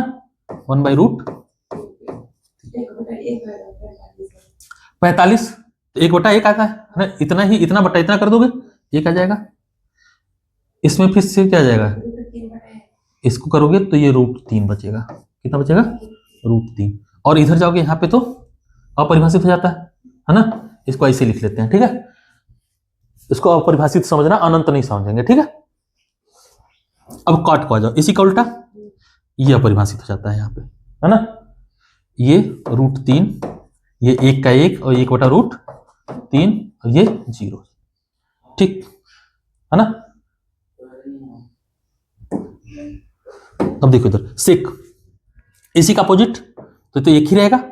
1/45, 1/1 आता है ना, इतना ही, इतना बटा इतना कर दोगे, ये क्या जाएगा, इसमें फिर से क्या जाएगा, इसको करोगे तो ये √3 बचेगा, कितना बचेगा, √3, और इधर जाओगे यहाँ पे तो अपरिभाषित हो जाता है ना, इसको ऐसे लिख लेते हैं। ठीक है, इसको अपरिभाषित समझना, अनंत नहीं समझेंगे। ठीक है, अब कॉट को आ जाओ, इसी का उल्टा, ये अपरिभाषित हो जाता है यहाँ पे, है ना, ये √3, ये 1 का 1 और 1/√3 और ये 0, ठीक है ना। अब देखो इधर सेक, इसी का अपोजिट तो एक ही रहेगा,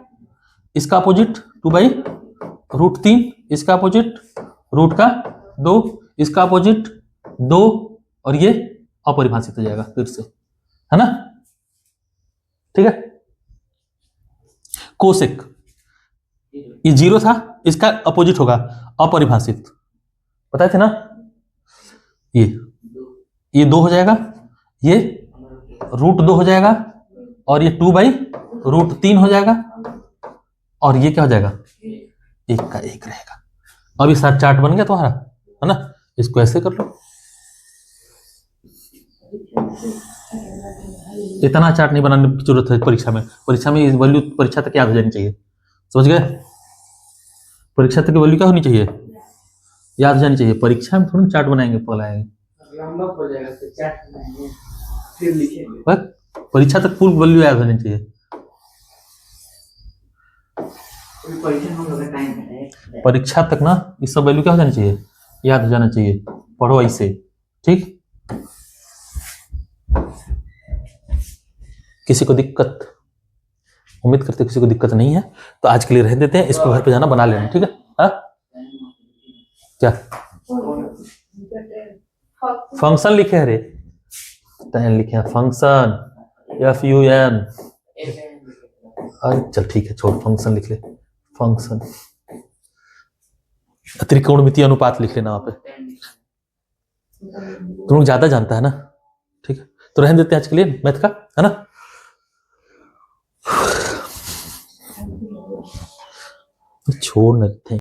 इसका अपोजिट 2/√3, इसका अपोजिट √2, इसका अपोजिट 2, और ये अपरिभाषित हो जाएगा फिर से, है ना। ठीक है, कोसेक, ये 0 था, इसका अपोजिट होगा अपरिभाषित, पता थे ना, ये 2 हो जाएगा, ये √2 हो जाएगा, और ये 2/√3 हो जाएगा, और ये क्या हो जाएगा, 1 का 1 रहेगा। अब इस साथ चार्ट बन गया तुम्हारा, है ना, इसको ऐसे कर लो, इतना चार्ट नहीं बनाने की जरूरत है परीक्षा में, परीक्षा में वैल्यू परीक्षा तक याद हो जानी चाहिए, समझ गए, परीक्षा तक की वैल्यू क्या होनी चाहिए, याद हो जानी चाहिए, परीक्षा में थोड़ा चार्ट बनाएंगे, पलाएंगे, परीक्षा तक फुल वैल्यू याद होनी चाहिए। परीक्षा तक ना ये सब वैल्यू क्या हो जानी चाहिए, याद हो जाना चाहिए। पढ़ो ऐसे, ठीक। किसी को दिक्कत, उम्मीद करते किसी को दिक्कत नहीं है, तो आज के लिए रहने देते हैं, इसको घर पे जाना बना लेना, ठीक है। हाँ क्या फंक्शन लिखे हैं रे, टेन लिखे हैं फंक्शन, FUN। अरे चल ठीक है, छोड़, फंक्शन लिख ले, फंक्शन। त्रिकोणमितीय अनुपात लिख लेना वहां पे, तुम लोग ज्यादा जानता है ना, ठीक है। तो रहने देते हैं आज के लिए मैथ का, है ना। छोड़ न थे।